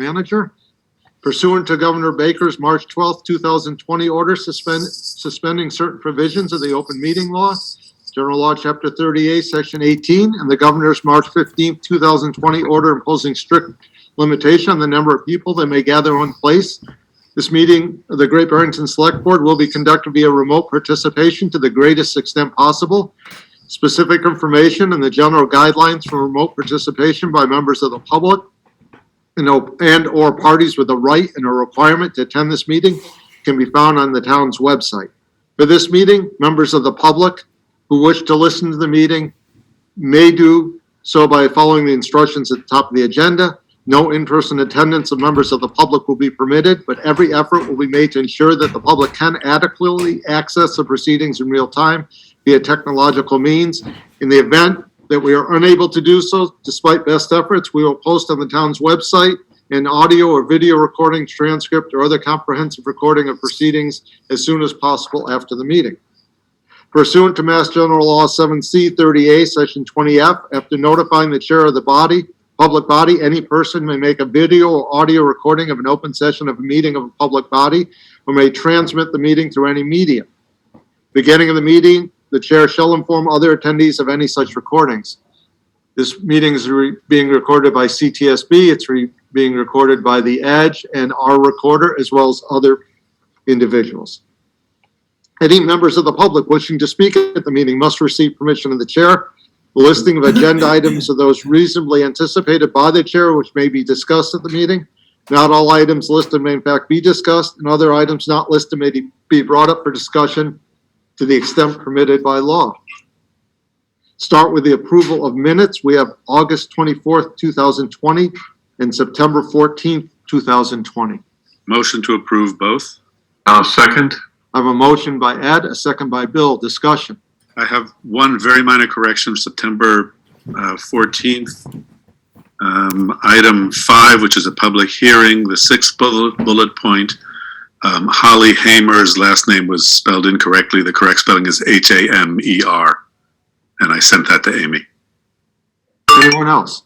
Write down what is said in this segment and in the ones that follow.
Manager. Pursuant to Governor Baker's March 12th, 2020 order suspending certain provisions of the open meeting law, General Law, Chapter 38, Section 18, and the Governor's March 15th, 2020 order imposing strict limitation on the number of people that may gather in one place. This meeting of the Great Barrington Select Board will be conducted via remote participation to the greatest extent possible. Specific information and the general guidelines for remote participation by members of the public and or parties with a right and a requirement to attend this meeting can be found on the town's website. For this meeting, members of the public who wish to listen to the meeting may do so by following the instructions at the top of the agenda. No in-person attendance of members of the public will be permitted, but every effort will be made to ensure that the public can adequately access the proceedings in real time via technological means. In the event that we are unable to do so, despite best efforts, we will post on the town's website an audio or video recording, transcript, or other comprehensive recording of proceedings as soon as possible after the meeting. Pursuant to Mass General Law 7C 30A, Section 20F, after notifying the chair of the public body, any person may make a video or audio recording of an open session of a meeting of a public body or may transmit the meeting through any medium. Beginning of the meeting, the chair shall inform other attendees of any such recordings. This meeting is being recorded by CTSB. It's being recorded by the Edge and our recorder, as well as other individuals. Any members of the public wishing to speak at the meeting must receive permission of the chair. The listing of agenda items are those reasonably anticipated by the chair, which may be discussed at the meeting. Not all items listed may in fact be discussed, and other items not listed may be brought up for discussion to the extent permitted by law. Start with the approval of minutes. We have August 24th, 2020 and September 14th, 2020. Motion to approve both. Second. I have a motion by Ed, a second by Bill. Discussion. I have one very minor correction, September 14th. Item 5, which is a public hearing, the 6th bullet point. Holly Hamer's last name was spelled incorrectly. The correct spelling is Hamer. And I sent that to Amy. Anyone else?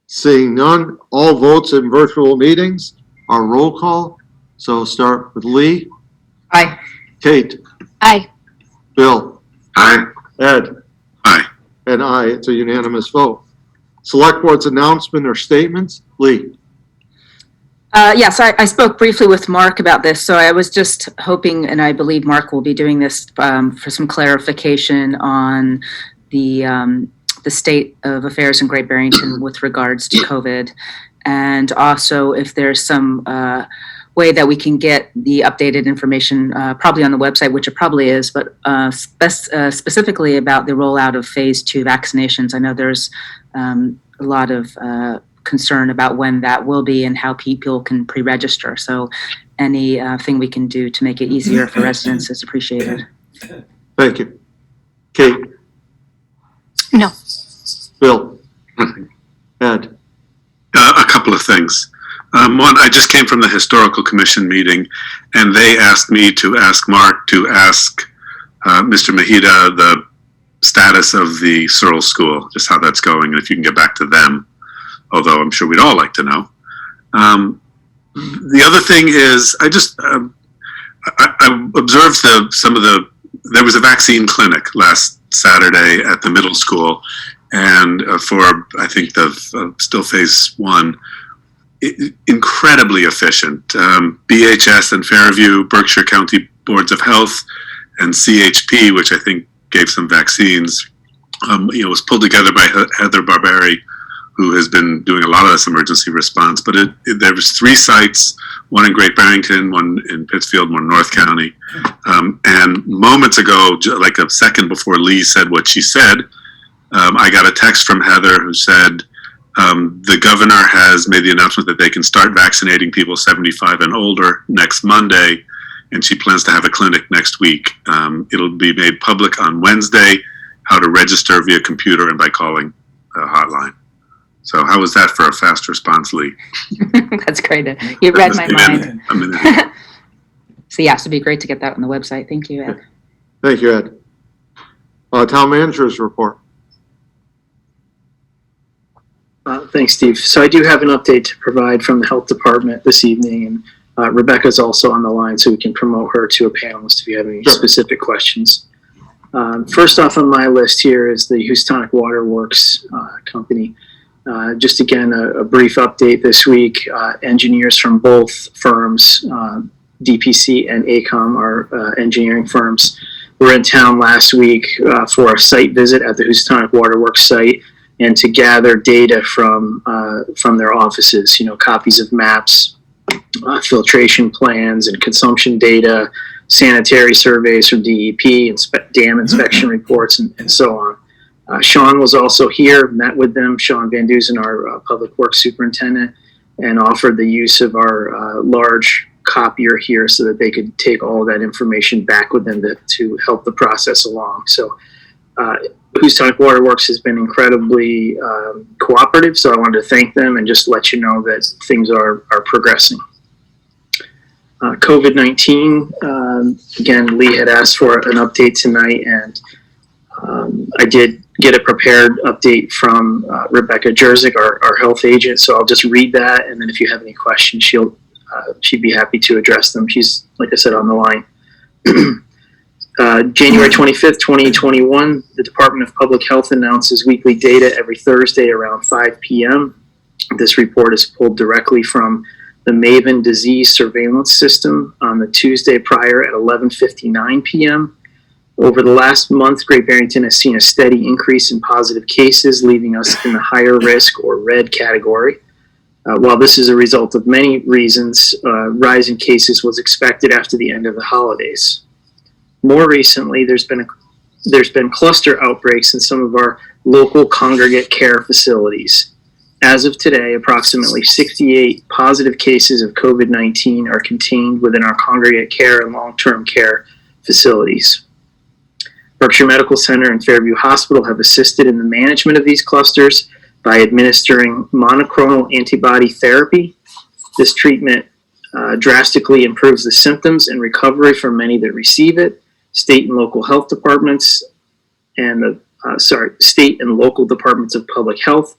Seeing none, all votes in virtual meetings are roll call. So start with Lee. Aye. Kate. Aye. Bill. Aye. Ed. Aye. And aye. It's a unanimous vote. Select Board's announcement or statements. Lee. Yes, I spoke briefly with Mark about this, so I was just hoping, and I believe Mark will be doing this for some clarification on the state of affairs in Great Barrington with regards to COVID, and also if there's some way that we can get the updated information, probably on the website, which it probably is, but specifically about the rollout of phase 2 vaccinations. I know there's a lot of concern about when that will be and how people can pre-register. So anything we can do to make it easier for residents is appreciated. Thank you. Kate. No. Bill. Ed. A couple of things. One, I just came from the Historical Commission meeting, and they asked me to ask Mark to ask Mr. Mahida the status of the Searle School, just how that's going, and if you can get back to them, although I'm sure we'd all like to know. The other thing is, I observed there was a vaccine clinic last Saturday at the middle school, and for, I think, still phase 1, incredibly efficient. BHS and Fairview, Berkshire County Boards of Health, and CHP, which I think gave some vaccines, was pulled together by Heather Barberi, who has been doing a lot of this emergency response. But there was 3 sites, one in Great Barrington, one in Pittsfield, one in North County. And moments ago, like a second before Lee said what she said, I got a text from Heather who said, the governor has made the announcement that they can start vaccinating people 75 and older next Monday, and she plans to have a clinic next week. It'll be made public on Wednesday, how to register via computer and by calling a hotline. So how was that for a fast response, Lee? That's great. You read my mind. So yeah, it'd be great to get that on the website. Thank you, Ed. Thank you, Ed. Town Manager's report. Thanks, Steve. So I do have an update to provide from the health department this evening, and Rebecca's also on the line, so we can promote her to a panelist if you have any specific questions. First off on my list here is the Houstonic Water Works company. Just again, a brief update this week. Engineers from both firms, DPC and AECOM, our engineering firms, were in town last week for a site visit at the Houstonic Water Works site and to gather data from their offices, copies of maps, filtration plans and consumption data, sanitary surveys from DEP, dam inspection reports, and so on. Sean was also here, met with them, Sean Van Duzen, our public works superintendent, and offered the use of our large copier here so that they could take all of that information back with them to help the process along. So Houstonic Water Works has been incredibly cooperative, so I wanted to thank them and just let you know that things are progressing. COVID-19, again, Lee had asked for an update tonight, and I did get a prepared update from Rebecca Jerzik, our health agent, so I'll just read that, and then if you have any questions, she'd be happy to address them. She's, like I said, on the line. January 25th, 2021, the Department of Public Health announces weekly data every Thursday around 5 p.m. This report is pulled directly from the MAVEN disease surveillance system on the Tuesday prior at 11:59 p.m. Over the last month, Great Barrington has seen a steady increase in positive cases, leaving us in the higher risk or red category. While this is a result of many reasons, rise in cases was expected after the end of the holidays. More recently, there's been cluster outbreaks in some of our local congregate care facilities. As of today, approximately 68 positive cases of COVID-19 are contained within our congregate care and long-term care facilities. Berkshire Medical Center and Fairview Hospital have assisted in the management of these clusters by administering monoclonal antibody therapy. This treatment drastically improves the symptoms and recovery for many that receive it. State and local health departments and state and local departments of public health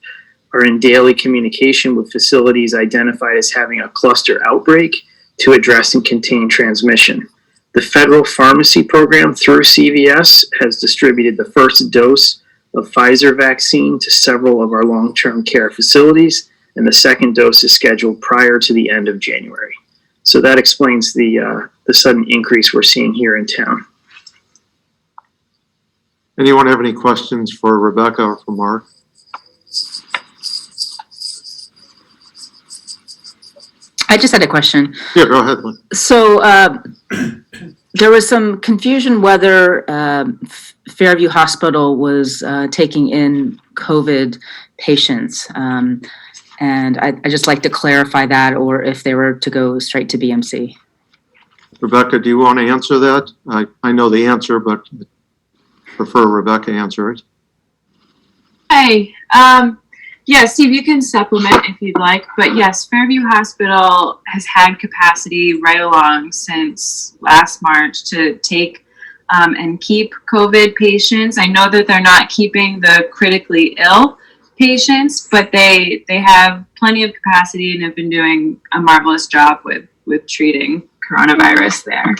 are in daily communication with facilities identified as having a cluster outbreak to address and contain transmission. The federal pharmacy program through CVS has distributed the first dose of Pfizer vaccine to several of our long-term care facilities, and the second dose is scheduled prior to the end of January. So that explains the sudden increase we're seeing here in town. Anyone have any questions for Rebecca or for Mark? I just had a question. Yeah, go ahead, Lynn. So there was some confusion whether Fairview Hospital was taking in COVID patients. And I'd just like to clarify that, or if they were to go straight to BMC. Rebecca, do you want to answer that? I know the answer, but prefer Rebecca answer it. Hey, yeah, Steve, you can supplement if you'd like, but yes, Fairview Hospital has had capacity right along since last March to take and keep COVID patients. I know that they're not keeping the critically ill patients, but they have plenty of capacity and have been doing a marvelous job with treating coronavirus there.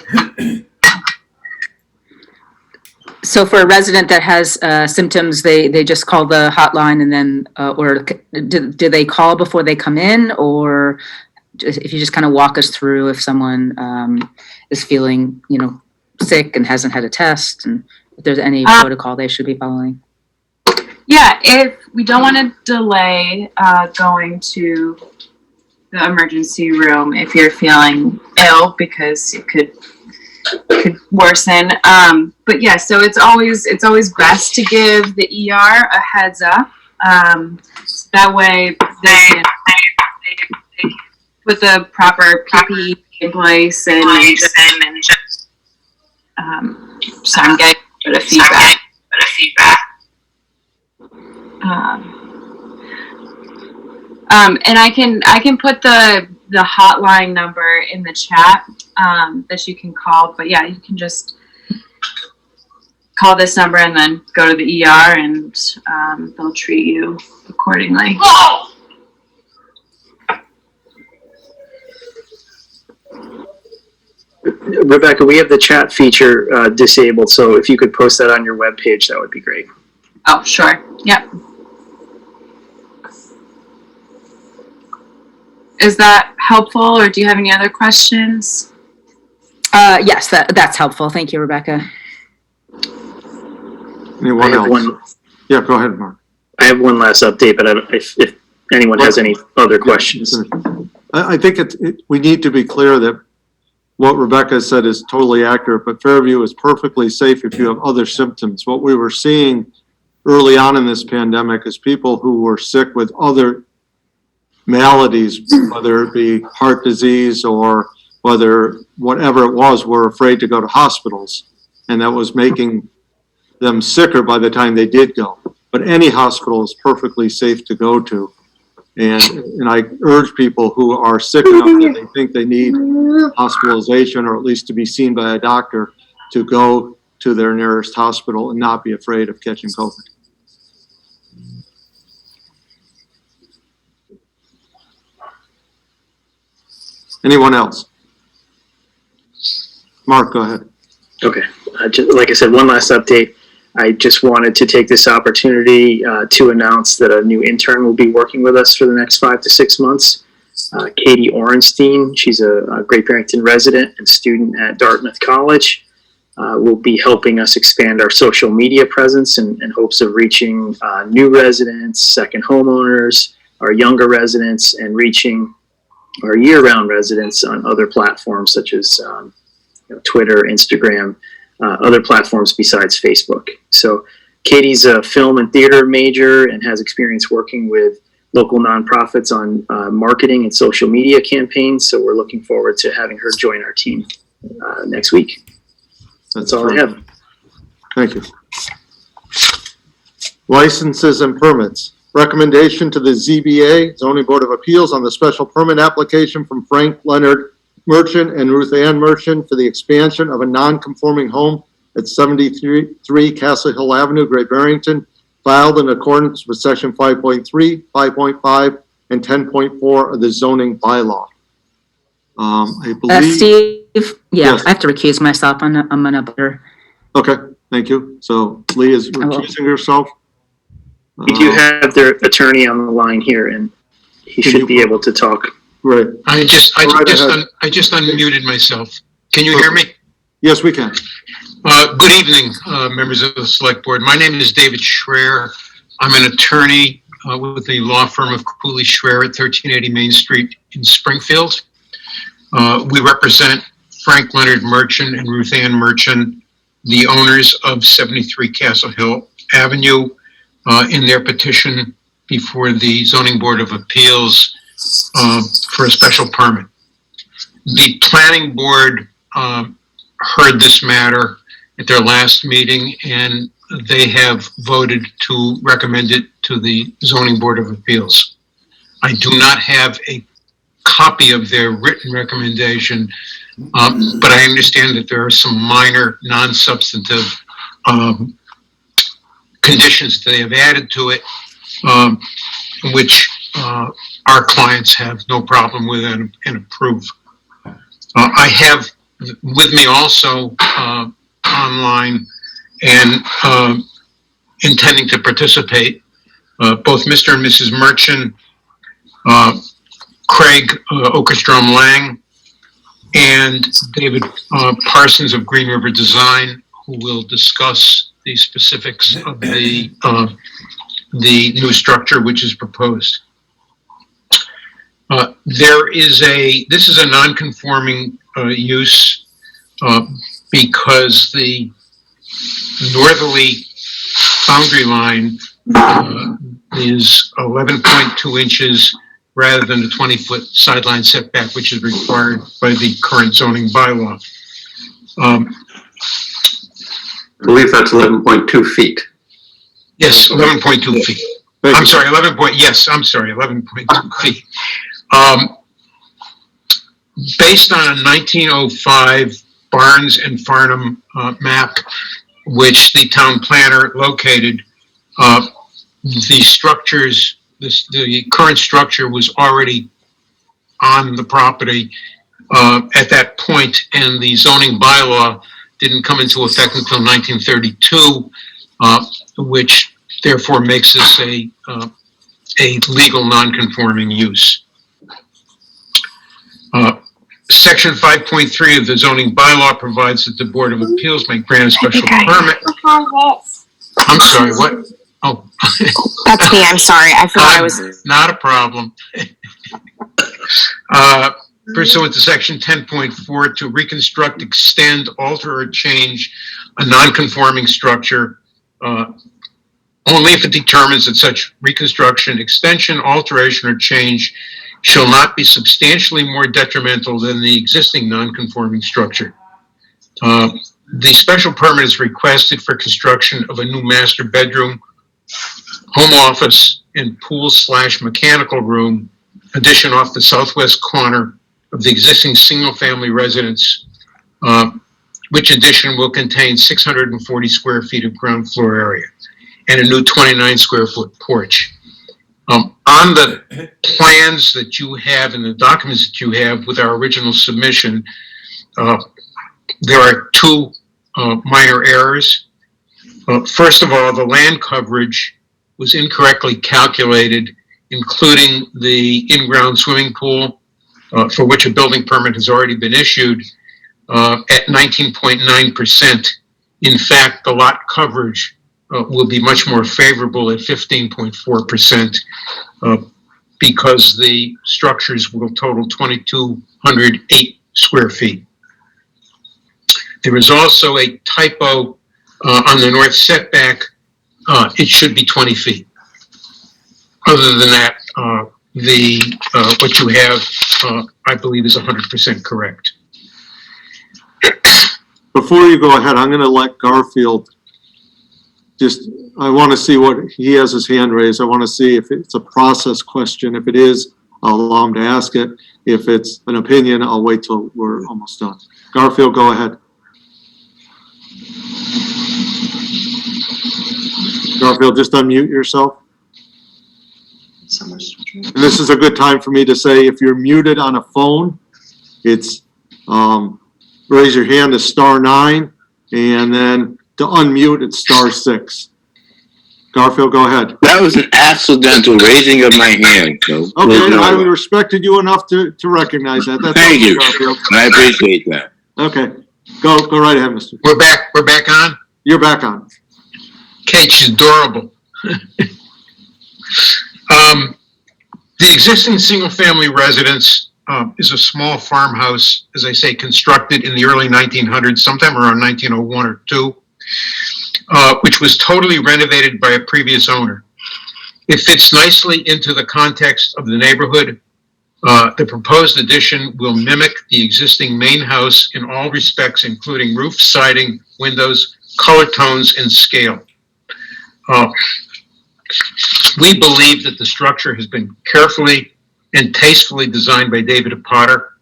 So for a resident that has symptoms, they just call the hotline and then, or do they call before they come in? Or if you just kind of walk us through if someone is feeling, sick and hasn't had a test, and if there's any protocol they should be following. Yeah, if we don't want to delay going to the emergency room if you're feeling ill, because it could worsen. But yeah, so it's always best to give the ER a heads up. So that way they put the proper PPE in place and just so I'm getting a bit of feedback. And I can put the hotline number in the chat that you can call, but yeah, you can just call this number and then go to the ER and they'll treat you accordingly. Rebecca, we have the chat feature disabled, so if you could post that on your webpage, that would be great. Oh, sure. Yep. Is that helpful, or do you have any other questions? Yes, that's helpful. Thank you, Rebecca. Anyone else? Yeah, go ahead, Mark. I have one last update, but if anyone has any other questions. I think we need to be clear that what Rebecca said is totally accurate, but Fairview is perfectly safe if you have other symptoms. What we were seeing early on in this pandemic is people who were sick with other maladies, whether it be heart disease or whatever it was, were afraid to go to hospitals. And that was making them sicker by the time they did go. But any hospital is perfectly safe to go to. And I urge people who are sick enough that they think they need hospitalization or at least to be seen by a doctor to go to their nearest hospital and not be afraid of catching COVID. Anyone else? Mark, go ahead. Okay. Like I said, one last update. I just wanted to take this opportunity to announce that a new intern will be working with us for the next 5 to 6 months. Katie Orenstein, she's a Great Barrington resident and student at Dartmouth College, will be helping us expand our social media presence in hopes of reaching new residents, second homeowners, our younger residents, and reaching our year-round residents on other platforms such as Twitter, Instagram, other platforms besides Facebook. So Katie's a film and theater major and has experience working with local nonprofits on marketing and social media campaigns. So we're looking forward to having her join our team next week. That's all I have. Thank you. Licenses and permits. Recommendation to the ZBA, Zoning Board of Appeals, on the special permit application from Frank Leonard Merchant and Ruth Ann Merchant for the expansion of a non-conforming home at 73 Castle Hill Avenue, Great Barrington, filed in accordance with section 5.3, 5.5, and 10.4 of the zoning bylaw. I believe. Steve, yeah, Yes. I have to recuse myself. I'm an abutter. Okay, thank you. So Lee is recusing herself. We do have their attorney on the line here, and he should be able to talk. Right. I just Go right ahead. unmuted myself. Can you hear me? Yes, we can. Good evening, members of the select board. My name is David Schreier. I'm an attorney with the law firm of Cooley Schreier at 1380 Main Street in Springfield. We represent Frank Leonard Merchant and Ruth Ann Merchant, the owners of 73 Castle Hill Avenue, in their petition before the Zoning Board of Appeals for a special permit. The planning board heard this matter at their last meeting, and they have voted to recommend it to the Zoning Board of Appeals. I do not have a copy of their written recommendation, but I understand that there are some minor non-substantive conditions that they have added to it, which our clients have no problem with and approve. I have with me also online and intending to participate, both Mr. and Mrs. Merchant, Craig Okerstrom Lang, and David Parsons of Green River Design, who will discuss the specifics of the new structure which is proposed. This is a non-conforming use because the northerly boundary line is 11.2 inches rather than the 20-foot sideline setback, which is required by the current zoning bylaw. I believe that's 11.2 feet. Yes, 11.2 feet. I'm sorry, 11.2 feet. Based on a 1905 Barnes and Farnham map, which the town planner located, the structures the current structure was already on the property at that point, and the zoning bylaw didn't come into effect until 1932, which therefore makes this a legal non-conforming use. Section 5.3 of the zoning bylaw provides that the Board of Appeals may grant a special permit. I'm sorry, what? Oh. That's me. I'm sorry. I forgot I was. Not a problem. Pursuant to section 10.4, to reconstruct, extend, alter, or change a non-conforming structure, only if it determines that such reconstruction, extension, alteration, or change shall not be substantially more detrimental than the existing non-conforming structure. The special permit is requested for construction of a new master bedroom, home office, and pool/mechanical room addition off the southwest corner of the existing single-family residence, which addition will contain 640 square feet of ground floor area and a new 29 square foot porch. On the plans that you have and the documents that you have with our original submission, there are two minor errors. First of all, the land coverage was incorrectly calculated, including the in-ground swimming pool, for which a building permit has already been issued, at 19.9%. In fact, the lot coverage will be much more favorable at 15.4%, because the structures will total 2,208 square feet. There is also a typo on the north setback. It should be 20 feet. Other than that, what you have, I believe, is 100% correct. Before you go ahead, I'm going to let Garfield I want to see what, he has his hand raised. I want to see if it's a process question. If it is, I'll allow him to ask it. If it's an opinion, I'll wait till we're almost done. Garfield, go ahead. Garfield, just unmute yourself. And this is a good time for me to say, if you're muted on a phone, it's raise your hand to *9, and then to unmute, it's *6. Garfield, go ahead. That was an accidental raising of my hand. So Okay, I respected you enough to recognize that. That's Thank you. Garfield. I appreciate that. Okay, go right ahead, Mr. We're back on? You're back on. Kate, she's adorable. The existing single-family residence is a small farmhouse, as I say, constructed in the early 1900s, sometime around 1901 or 2, which was totally renovated by a previous owner. It fits nicely into the context of the neighborhood. The proposed addition will mimic the existing main house in all respects, including roof, siding, windows, color tones, and scale. We believe that the structure has been carefully and tastefully designed by David Potter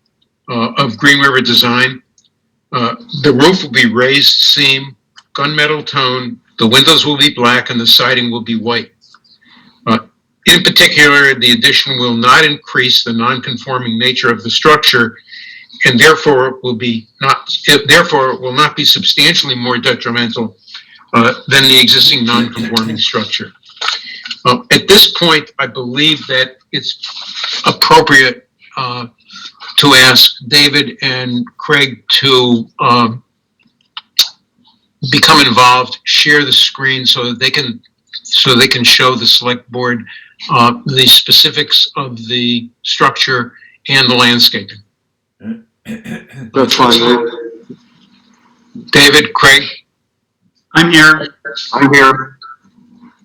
of Green River Design. The roof will be raised seam, gunmetal tone, the windows will be black, and the siding will be white. In particular, the addition will not increase the non-conforming nature of the structure, and therefore will not be substantially more detrimental than the existing non-conforming structure. At this point, I believe that it's appropriate to ask David and Craig to become involved, share the screen so that they can show the select board the specifics of the structure and the landscaping. That's fine. David, Craig? I'm here.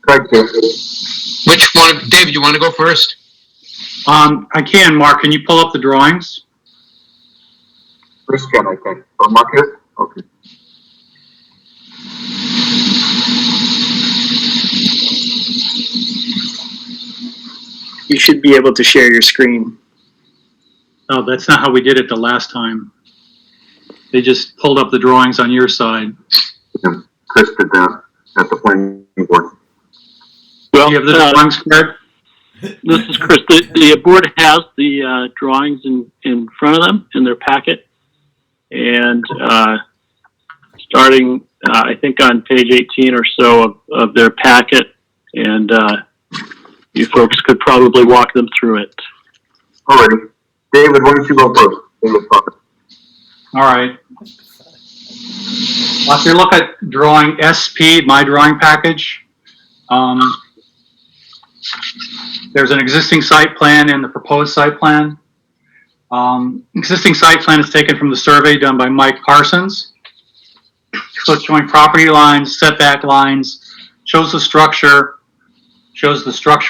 Craig here. Which one? David, you want to go first? I can, Mark. Can you pull up the drawings? Chris can, I think. Or Mark here? Okay. You should be able to share your screen. No, that's not how we did it the last time. They just pulled up the drawings on your side. Chris did that at the planning board. Well, Do you have the drawings, Craig? This is Chris. The board has the drawings in front of them in their packet. And starting, I think, on page 18 or so of their packet. And you folks could probably walk them through it. Alrighty. David, why don't you go first? All right. Well, if you look at drawing SP, my drawing package, there's an existing site plan and the proposed site plan. Existing site plan is taken from the survey done by Mike Parsons. So it's showing property lines, setback lines, shows the structure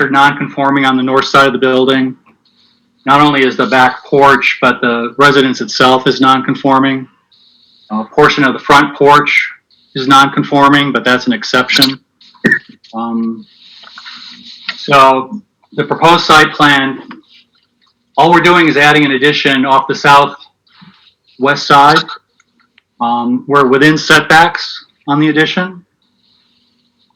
non-conforming on the north side of the building. Not only is the back porch, but the residence itself is non-conforming. A portion of the front porch is non-conforming, but that's an exception. So the proposed site plan, all we're doing is adding an addition off the southwest side. We're within setbacks on the addition.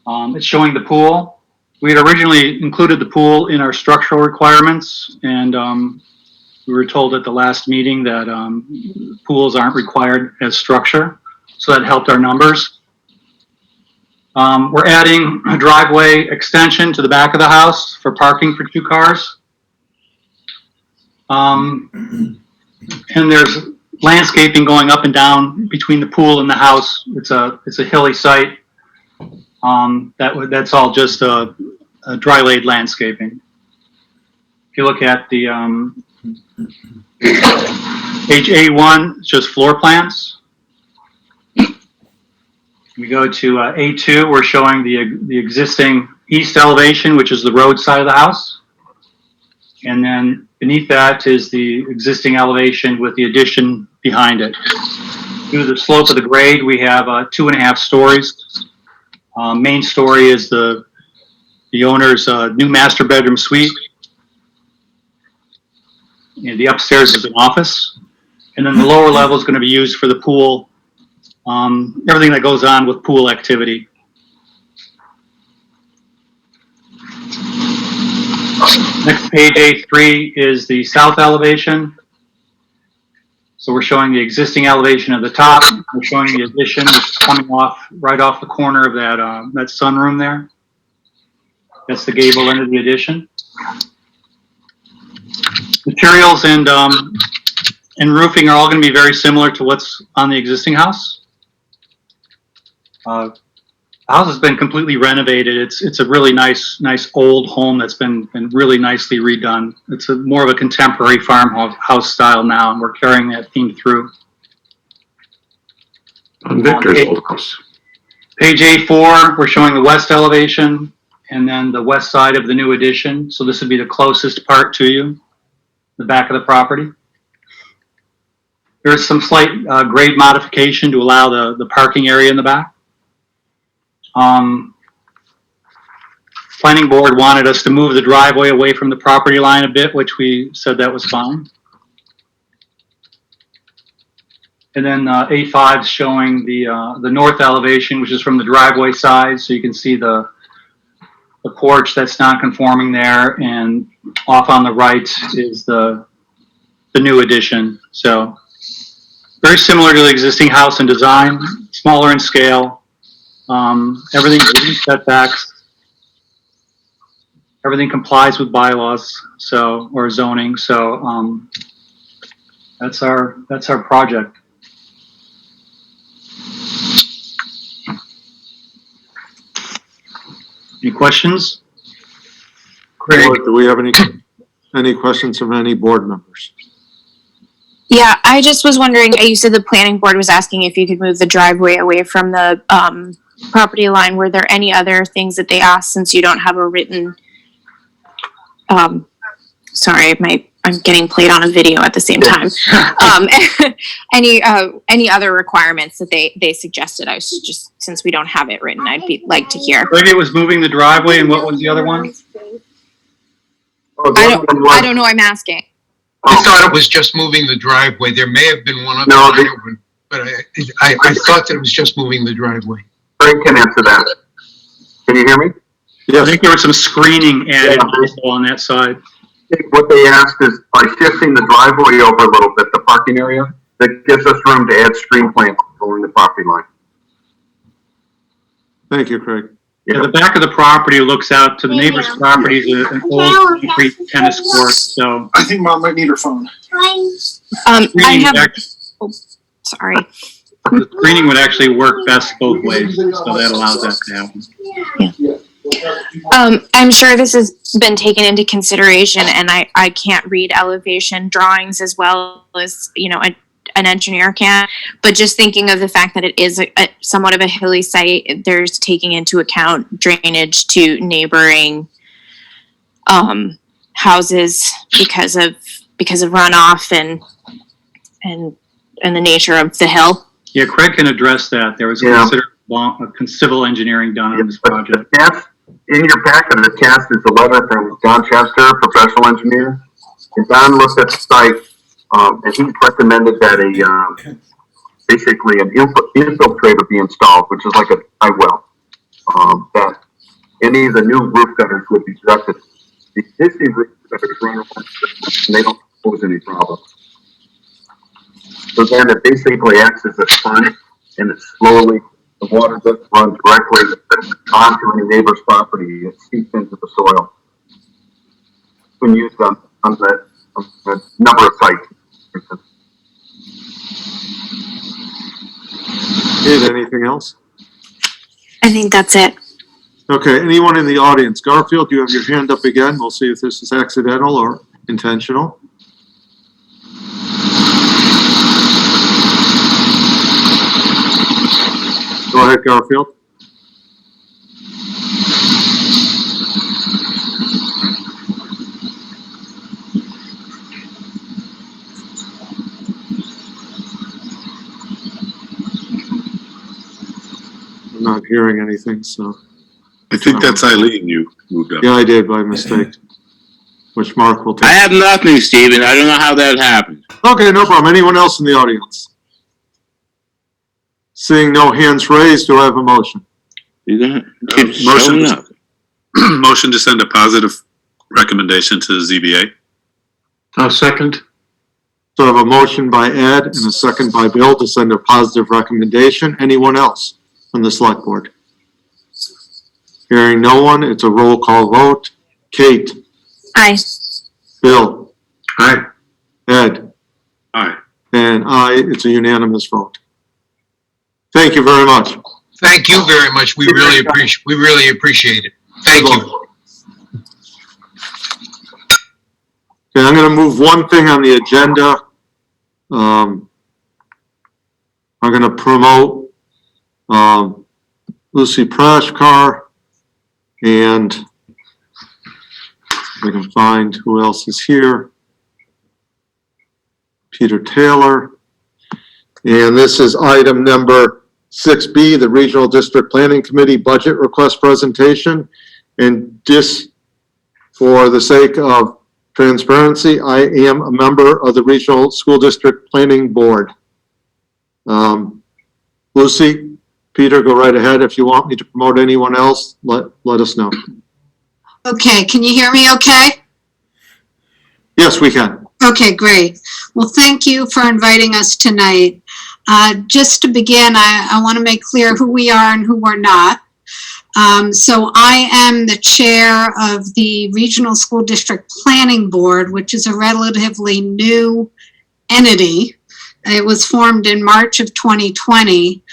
It's showing the pool. We had originally included the pool in our structural requirements, and we were told at the last meeting that pools aren't required as structure, so that helped our numbers. We're adding a driveway extension to the back of the house for parking for 2 cars. And there's landscaping going up and down between the pool and the house. It's a hilly site. That's all just a dry laid landscaping. If you look at the page A1, it's just floor plans. We go to A2, we're showing the existing east elevation, which is the road side of the house. And then beneath that is the existing elevation with the addition behind it. Due to the slope of the grade, we have 2.5 stories. Main story is the owner's new master bedroom suite. And the upstairs is an office. And then the lower level is going to be used for the pool, everything that goes on with pool activity. Next page, A3, is the south elevation. So we're showing the existing elevation at the top. We're showing the addition, which is coming off right off the corner of that sunroom there. That's the gable end of the addition. Materials and roofing are all going to be very similar to what's on the existing house. The house has been completely renovated. It's a really nice old home that's been really nicely redone. It's more of a contemporary farmhouse style now, and we're carrying that theme through. On Victor's old house. Page A4, we're showing the west elevation and then the west side of the new addition. So this would be the closest part to you, the back of the property. There's some slight grade modification to allow the parking area in the back. Planning board wanted us to move the driveway away from the property line a bit, which we said that was fine. And then A5 is showing the north elevation, which is from the driveway side, so you can see the porch that's not conforming there, and off on the right is the new addition. So very similar to the existing house in design, smaller in scale. Everything within setbacks. Everything complies with bylaws, or zoning. So that's our project. Any questions? Craig, do we have any questions from any board members? Yeah, I just was wondering, you said the planning board was asking if you could move the driveway away from the property line. Were there any other things that they asked, since you don't have a written, sorry, I'm getting played on a video at the same time. Any other requirements that they suggested? I was just, since we don't have it written, like to hear. Maybe it was moving the driveway, and what was the other one? I don't know, I'm asking. I thought it was just moving the driveway. There may have been one other one, but I thought that it was just moving the driveway. Craig can answer that. Can you hear me? I Yes, think there was some screening added also on that side. I think what they asked is by shifting the driveway over a little bit, the parking area, that gives us room to add screen plants along the property line. thank you, Craig. Yeah, the back of the property looks out to the neighbor's property, is an old concrete tennis court, so. I think Mom might need her phone. I screening have, would act- sorry. The screening would actually work best both ways, so that allows that to happen. I'm sure this has been taken into consideration, and I can't read elevation drawings as well as, you know, an engineer can, but just thinking of the fact that it is a somewhat of a hilly site, there's taking into account drainage to neighboring houses because of runoff and the nature of the hill. Yeah, Craig can address that. There was considerable civil engineering done on this project. Yes, in your packet, attached is a letter from John Chester, professional engineer. And Don looked at the site, and he recommended that basically an infiltrator be installed, which is like a dry well. That any of the new roof gutters would be directed. The existing roof gutters run around, and they don't pose any problems. So then it basically acts as a sponge, and it slowly, the water doesn't run directly onto any neighbor's property. It seeps into the soil. When used on the number of sites. Kate, anything else? I think that's it. Okay, anyone in the audience? Garfield, you have your hand up again. We'll see if this is accidental or intentional. Go ahead, Garfield. I'm not hearing anything, so. I think that's Eileen you moved up. Yeah, I did by mistake, which Mark will I take. have nothing, Stephen. I don't know how that happened. Okay, no problem. Anyone else in the audience? Seeing no hands raised, do I have a motion? You're gonna keep Motion. showing up. Motion to send a positive recommendation to the ZBA. I'll second. So I have a motion by Ed and a second by Bill to send a positive recommendation. Anyone else from the select board? Hearing no one, it's a roll call vote. Kate, Aye. Bill, Aye. Ed, Aye. and I, it's a unanimous vote. Thank you very much. Thank you very much. We really appreciate it. Thank you. Okay, I'm gonna move one thing on the agenda. I'm gonna promote, Lucy Prashkar and if I can find who else is here. Peter Taylor. And this is item number 6B, the Regional District Planning Committee Budget Request Presentation. And just for the sake of transparency, I am a member of the Regional School District Planning Board. Lucy, Peter, go right ahead. If you want me to promote anyone else, let us know. Okay, can you hear me okay? Yes, we can. Okay, great. Well, thank you for inviting us tonight. Just to begin, I want to make clear who we are and who we're not. So I am the chair of the Regional School District Planning Board, which is a relatively new entity. It was formed in March of 2020.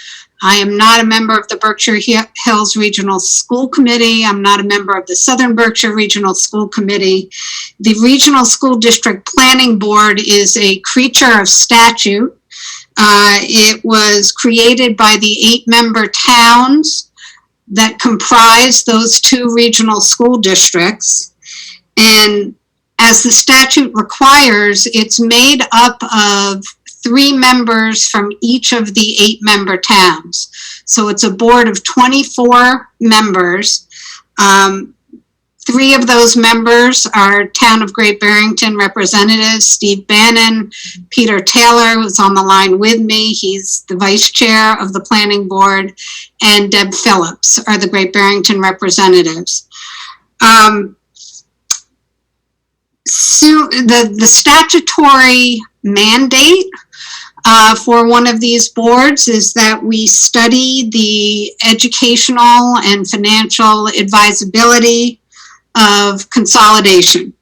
I am not a member of the Berkshire Hills Regional School Committee. I'm not a member of the Southern Berkshire Regional School Committee. The Regional School District Planning Board is a creature of statute. It was created by the 8-member towns that comprise those 2 regional school districts. And as the statute requires, it's made up of 3 members from each of the 8-member towns. So it's a board of 24 members. 3 of those members are Town of Great Barrington representatives, Steve Bannon, Peter Taylor, who's on the line with me. He's the vice chair of the planning board, and Deb Phillips are the Great Barrington representatives. The statutory mandate for one of these boards is that we study the educational and financial advisability of consolidation.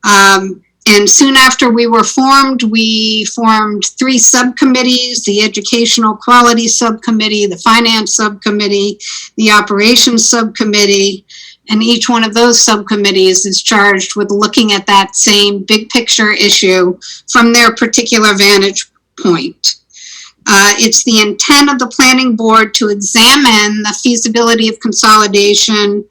And soon after we were formed, we formed 3 subcommittees: the Educational Quality Subcommittee, the Finance Subcommittee, the Operations Subcommittee, and each one of those subcommittees is charged with looking at that same big picture issue from their particular vantage point. It's the intent of the planning board to examine the feasibility of consolidation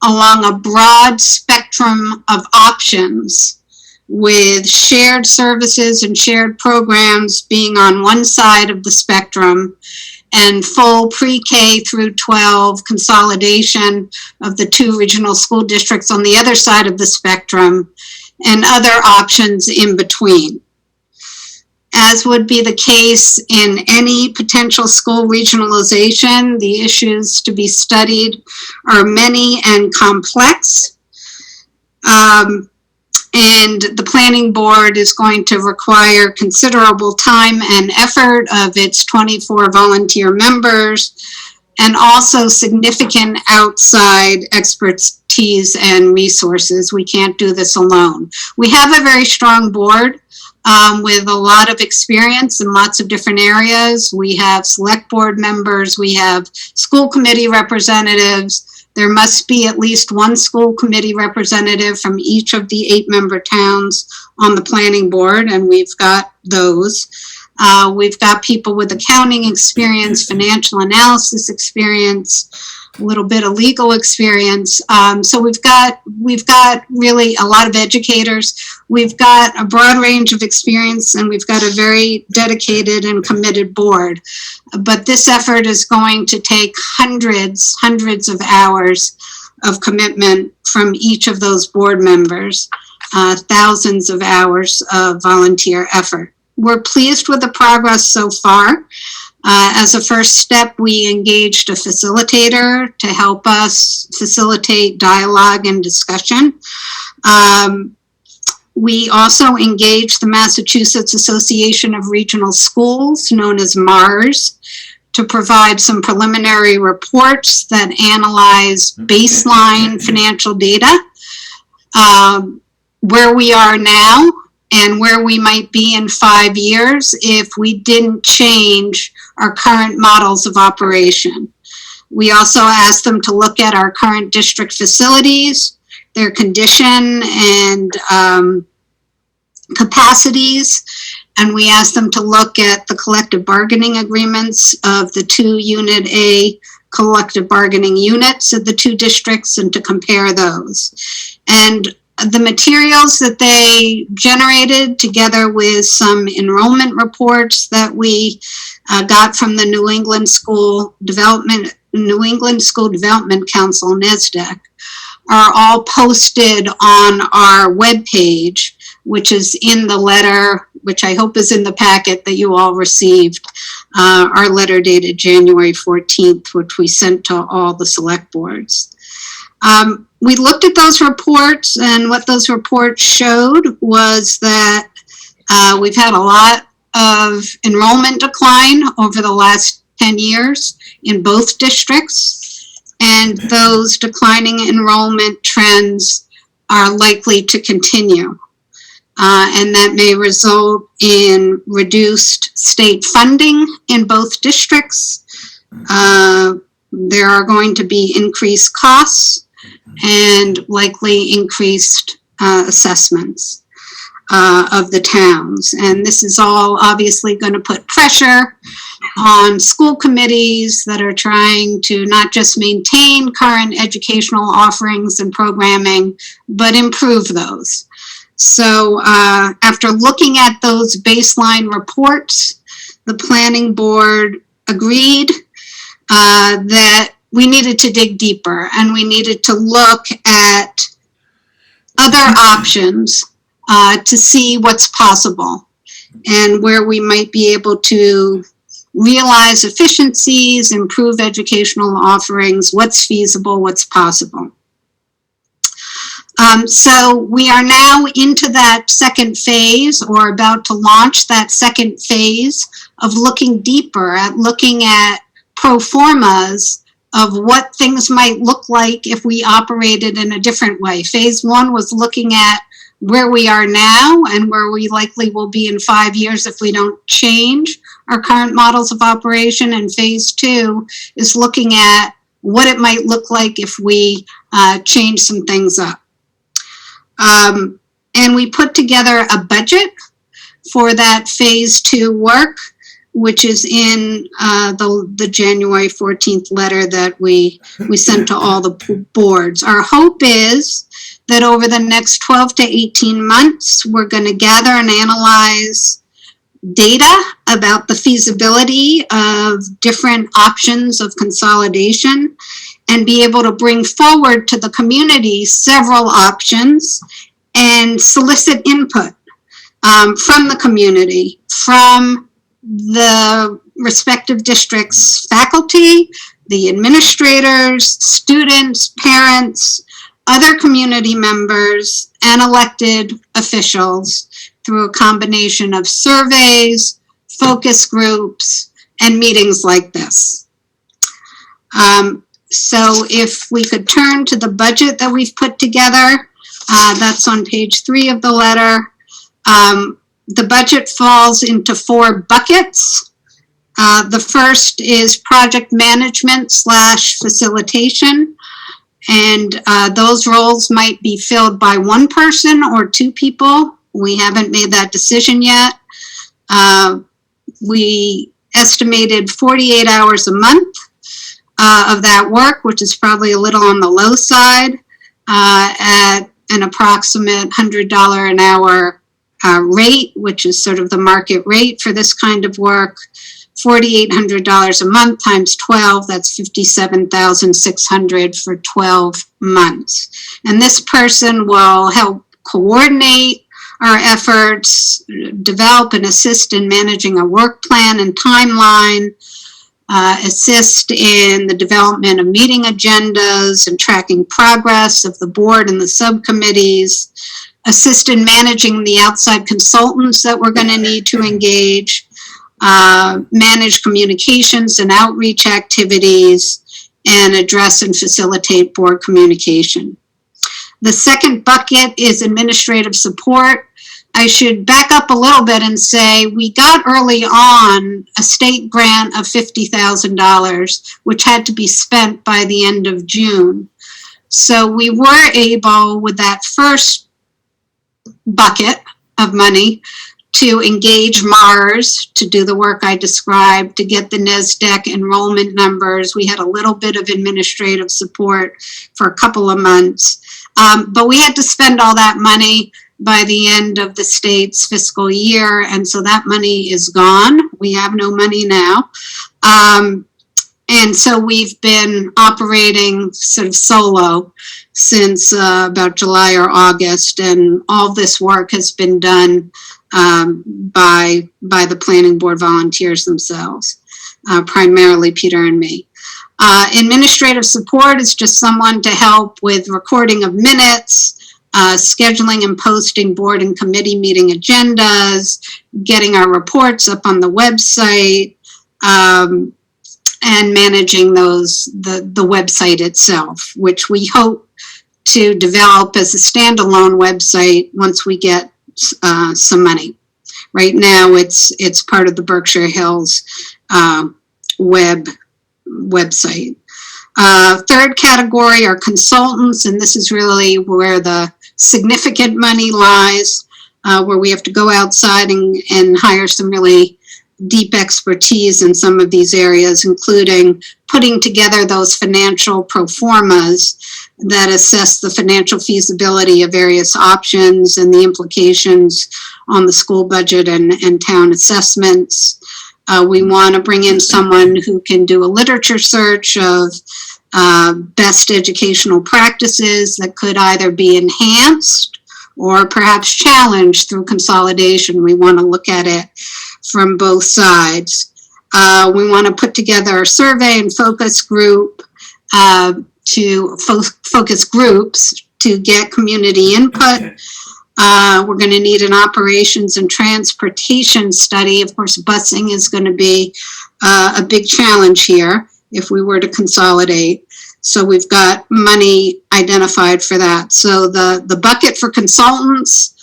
along a broad spectrum of options, with shared services and shared programs being on one side of the spectrum, and full pre-K through 12 consolidation of the 2 regional school districts on the other side of the spectrum, and other options in between. As would be the case in any potential school regionalization, the issues to be studied are many and complex. And the planning board is going to require considerable time and effort of its 24 volunteer members, and also significant outside expertise and resources. We can't do this alone. We have a very strong board with a lot of experience in lots of different areas. We have select board members, we have school committee representatives. There must be at least 1 school committee representative from each of the 8-member towns on the planning board, and we've got those. We've got people with accounting experience, financial analysis experience, a little bit of legal experience. So we've got really a lot of educators. We've got a broad range of experience, and we've got a very dedicated and committed board. But this effort is going to take hundreds of hours of commitment from each of those board members, thousands of hours of volunteer effort. We're pleased with the progress so far. As a first step, we engaged a facilitator to help us facilitate dialogue and discussion. We also engaged the Massachusetts Association of Regional Schools, known as MARS, to provide some preliminary reports that analyze baseline financial data, where we are now and where we might be in 5 years if we didn't change our current models of operation. We also asked them to look at our current district facilities, their condition and capacities, and we asked them to look at the collective bargaining agreements of the 2 Unit A collective bargaining units of the 2 districts and to compare those. And the materials that they generated, together with some enrollment reports that we got from the New England School Development Council, NESDEC, are all posted on our webpage, which is in the letter, which I hope is in the packet that you all received, our letter dated January 14th, which we sent to all the select boards. We looked at those reports, and what those reports showed was that we've had a lot of enrollment decline over the last 10 years in both districts, and those declining enrollment trends are likely to continue. And that may result in reduced state funding in both districts. There are going to be increased costs and likely increased assessments of the towns. And this is all obviously going to put pressure on school committees that are trying to not just maintain current educational offerings and programming, but improve those. So after looking at those baseline reports, the planning board agreed that we needed to dig deeper and we needed to look at other options to see what's possible and where we might be able to realize efficiencies, improve educational offerings, what's feasible, what's possible. So we are now into that second phase, or about to launch that second phase of looking deeper at looking at pro formas of what things might look like if we operated in a different way. Phase one was looking at where we are now and where we likely will be in 5 years if we don't change our current models of operation. And phase two is looking at what it might look like if we change some things up. And we put together a budget for that phase two work, which is in the January 14th letter that we sent to all the boards. Our hope is that over the next 12 to 18 months, we're going to gather and analyze data about the feasibility of different options of consolidation and be able to bring forward to the community several options and solicit input from the community, from the respective districts' faculty, the administrators, students, parents, other community members, and elected officials through a combination of surveys, focus groups, and meetings like this. So if we could turn to the budget that we've put together, that's on page 3 of the letter. The budget falls into 4 buckets. The first is project management / facilitation. And those roles might be filled by 1 person or 2 people. We haven't made that decision yet. We estimated 48 hours a month of that work, which is probably a little on the low side, at an approximate $100 an hour rate, which is sort of the market rate for this kind of work. $4,800 a month times 12, that's $57,600 for 12 months. And this person will help coordinate our efforts, develop and assist in managing a work plan and timeline, assist in the development of meeting agendas and tracking progress of the board and the subcommittees, assist in managing the outside consultants that we're going to need to engage, manage communications and outreach activities, and address and facilitate board communication. The second bucket is administrative support. I should back up a little bit and say we got early on a state grant of $50,000, which had to be spent by the end of June. So we were able, with that first bucket of money, to engage Mars to do the work I described, to get the NESDEC enrollment numbers. We had a little bit of administrative support for a couple of months. But we had to spend all that money by the end of the state's fiscal year, and so that money is gone. We have no money now. And so we've been operating sort of solo since about July or August, and all this work has been done by the planning board volunteers themselves, primarily Peter and me. Administrative support is just someone to help with recording of minutes, scheduling and posting board and committee meeting agendas, getting our reports up on the website, and managing the website itself, which we hope to develop as a standalone website once we get some money. Right now, it's part of the Berkshire Hills website. Third category are consultants, and this is really where the significant money lies, where we have to go outside and hire some really deep expertise in some of these areas, including putting together those financial pro formas that assess the financial feasibility of various options and the implications on the school budget and town assessments. We want to bring in someone who can do a literature search of best educational practices that could either be enhanced or perhaps challenged through consolidation. We want to look at it from both sides. We want to put together to get community input. We're going to need an operations and transportation study. Of course, busing is going to be a big challenge here if we were to consolidate. So we've got money identified for that. So the bucket for consultants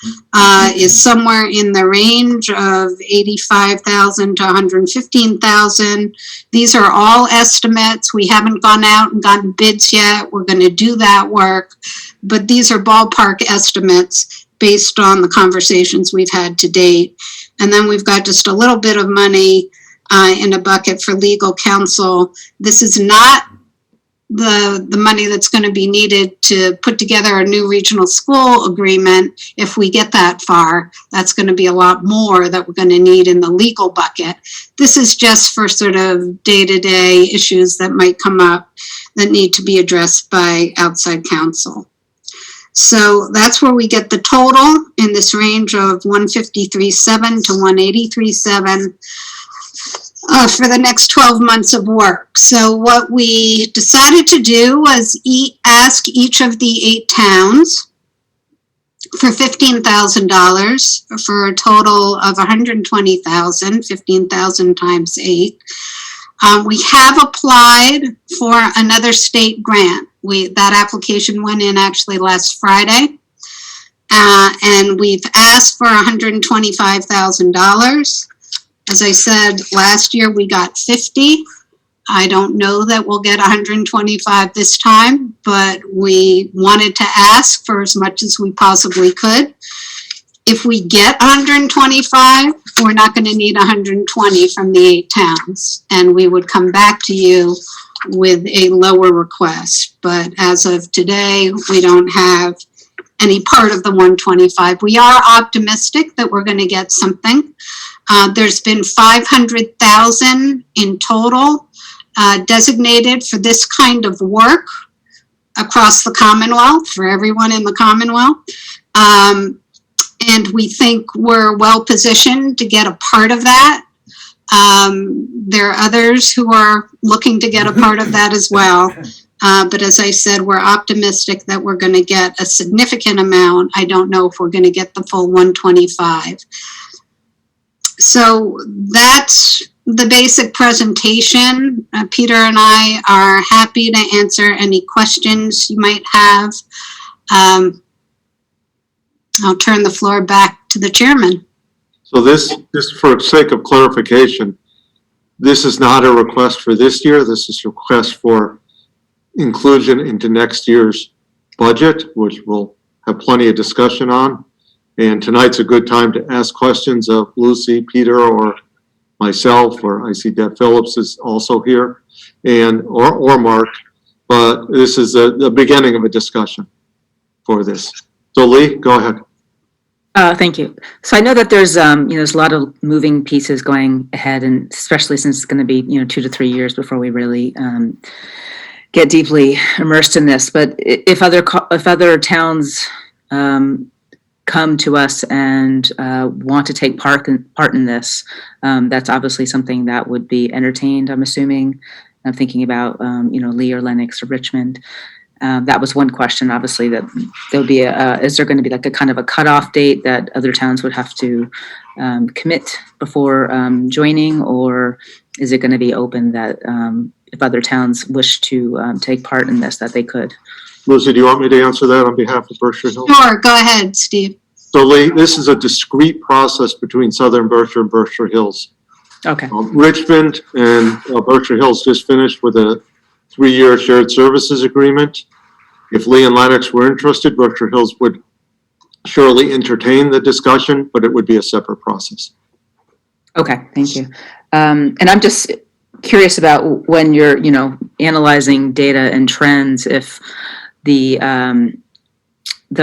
is somewhere in the range of $85,000 to $115,000. These are all estimates. We haven't gone out and gotten bids yet. We're going to do that work. But these are ballpark estimates based on the conversations we've had to date. And then we've got just a little bit of money in a bucket for legal counsel. This is not the money that's going to be needed to put together a new regional school agreement. If we get that far, that's going to be a lot more that we're going to need in the legal bucket. This is just for sort of day-to-day issues that might come up that need to be addressed by outside counsel. So that's where we get the total in this range of 153.7 to 183.7. For the next 12 months of work. So what we decided to do was ask each of the 8 towns for $15,000 for a total of $120,000, 15,000 times 8. We have applied for another state grant. That application went in actually last Friday. And we've asked for $125,000. As I said, last year we got 50. I don't know that we'll get 125 this time, but we wanted to ask for as much as we possibly could. If we get 125, we're not going to need 120 from the 8 towns, and we would come back to you with a lower request. But as of today, we don't have any part of the 125. We are optimistic that we're going to get something. There's been 500,000 in total designated for this kind of work across the Commonwealth, for everyone in the Commonwealth. And we think we're well positioned to get a part of that. There are others who are looking to get a part of that as well. But as I said, we're optimistic that we're going to get a significant amount. I don't know if we're going to get the full 125. So that's the basic presentation. Peter and I are happy to answer any questions you might have. I'll turn the floor back to the chairman. So this, just for sake of clarification, this is not a request for this year. This is a request for inclusion into next year's budget, which we'll have plenty of discussion on. And tonight's a good time to ask questions of Lucy, Peter, or myself, or I see Deb Phillips is also here, and or Mark. But this is the beginning of a discussion for this. So Lee, go ahead. Thank you. So I know that there's there's a lot of moving pieces going ahead, and especially since it's going to be 2 to 3 years before we really get deeply immersed in this. But if other towns come to us and want to take part in this, that's obviously something that would be entertained, I'm assuming. I'm thinking about Lee or Lennox or Richmond. That was one question, obviously, that there'll be is there going to be like a kind of a cutoff date that other towns would have to commit before joining, or is it going to be open that if other towns wish to take part in this, that they could? Lucy, do you want me to answer that on behalf of Berkshire Hills? Sure, go ahead, Steve. So Lee, this is a discrete process between Southern Berkshire and Berkshire Hills. Okay. Richmond and Berkshire Hills just finished with a 3-year shared services agreement. If Lee and Lennox were interested, Berkshire Hills would surely entertain the discussion, but it would be a separate process. Okay, thank you. And I'm just curious about when you're, analyzing data and trends, if the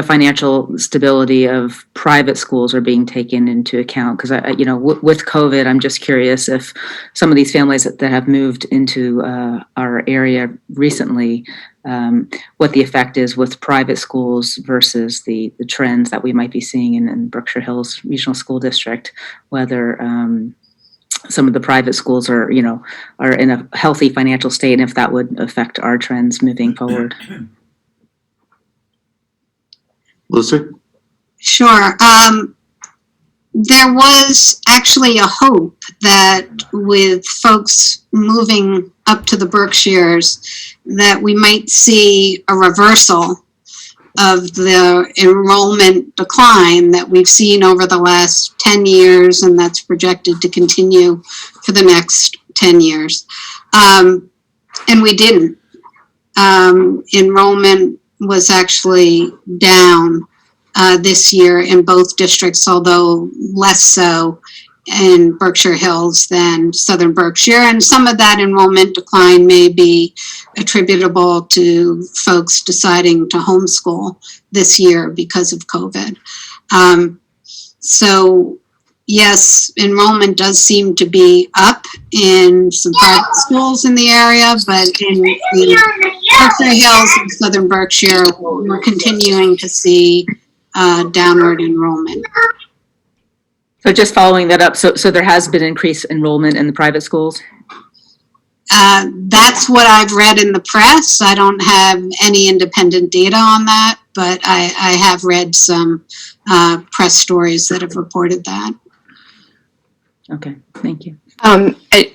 financial stability of private schools are being taken into account. Because with COVID, I'm just curious if some of these families that have moved into our area recently, what the effect is with private schools versus the trends that we might be seeing in Berkshire Hills Regional School District, whether some of the private schools are in a healthy financial state, and if that would affect our trends moving forward. Lucy? Sure. There was actually a hope that with folks moving up to the Berkshires, that we might see a reversal of the enrollment decline that we've seen over the last 10 years, and that's projected to continue for the next 10 years. And we didn't. Enrollment was actually down this year in both districts, although less so in Berkshire Hills than Southern Berkshire. And some of that enrollment decline may be attributable to folks deciding to homeschool this year because of COVID. So yes, enrollment does seem to be up in some private schools in the area, but in Berkshire Hills and Southern Berkshire, we're continuing to see downward enrollment. So just following that up, so there has been increased enrollment in the private schools? That's what I've read in the press. I don't have any independent data on that, but I have read some press stories that have reported that. Okay, thank you.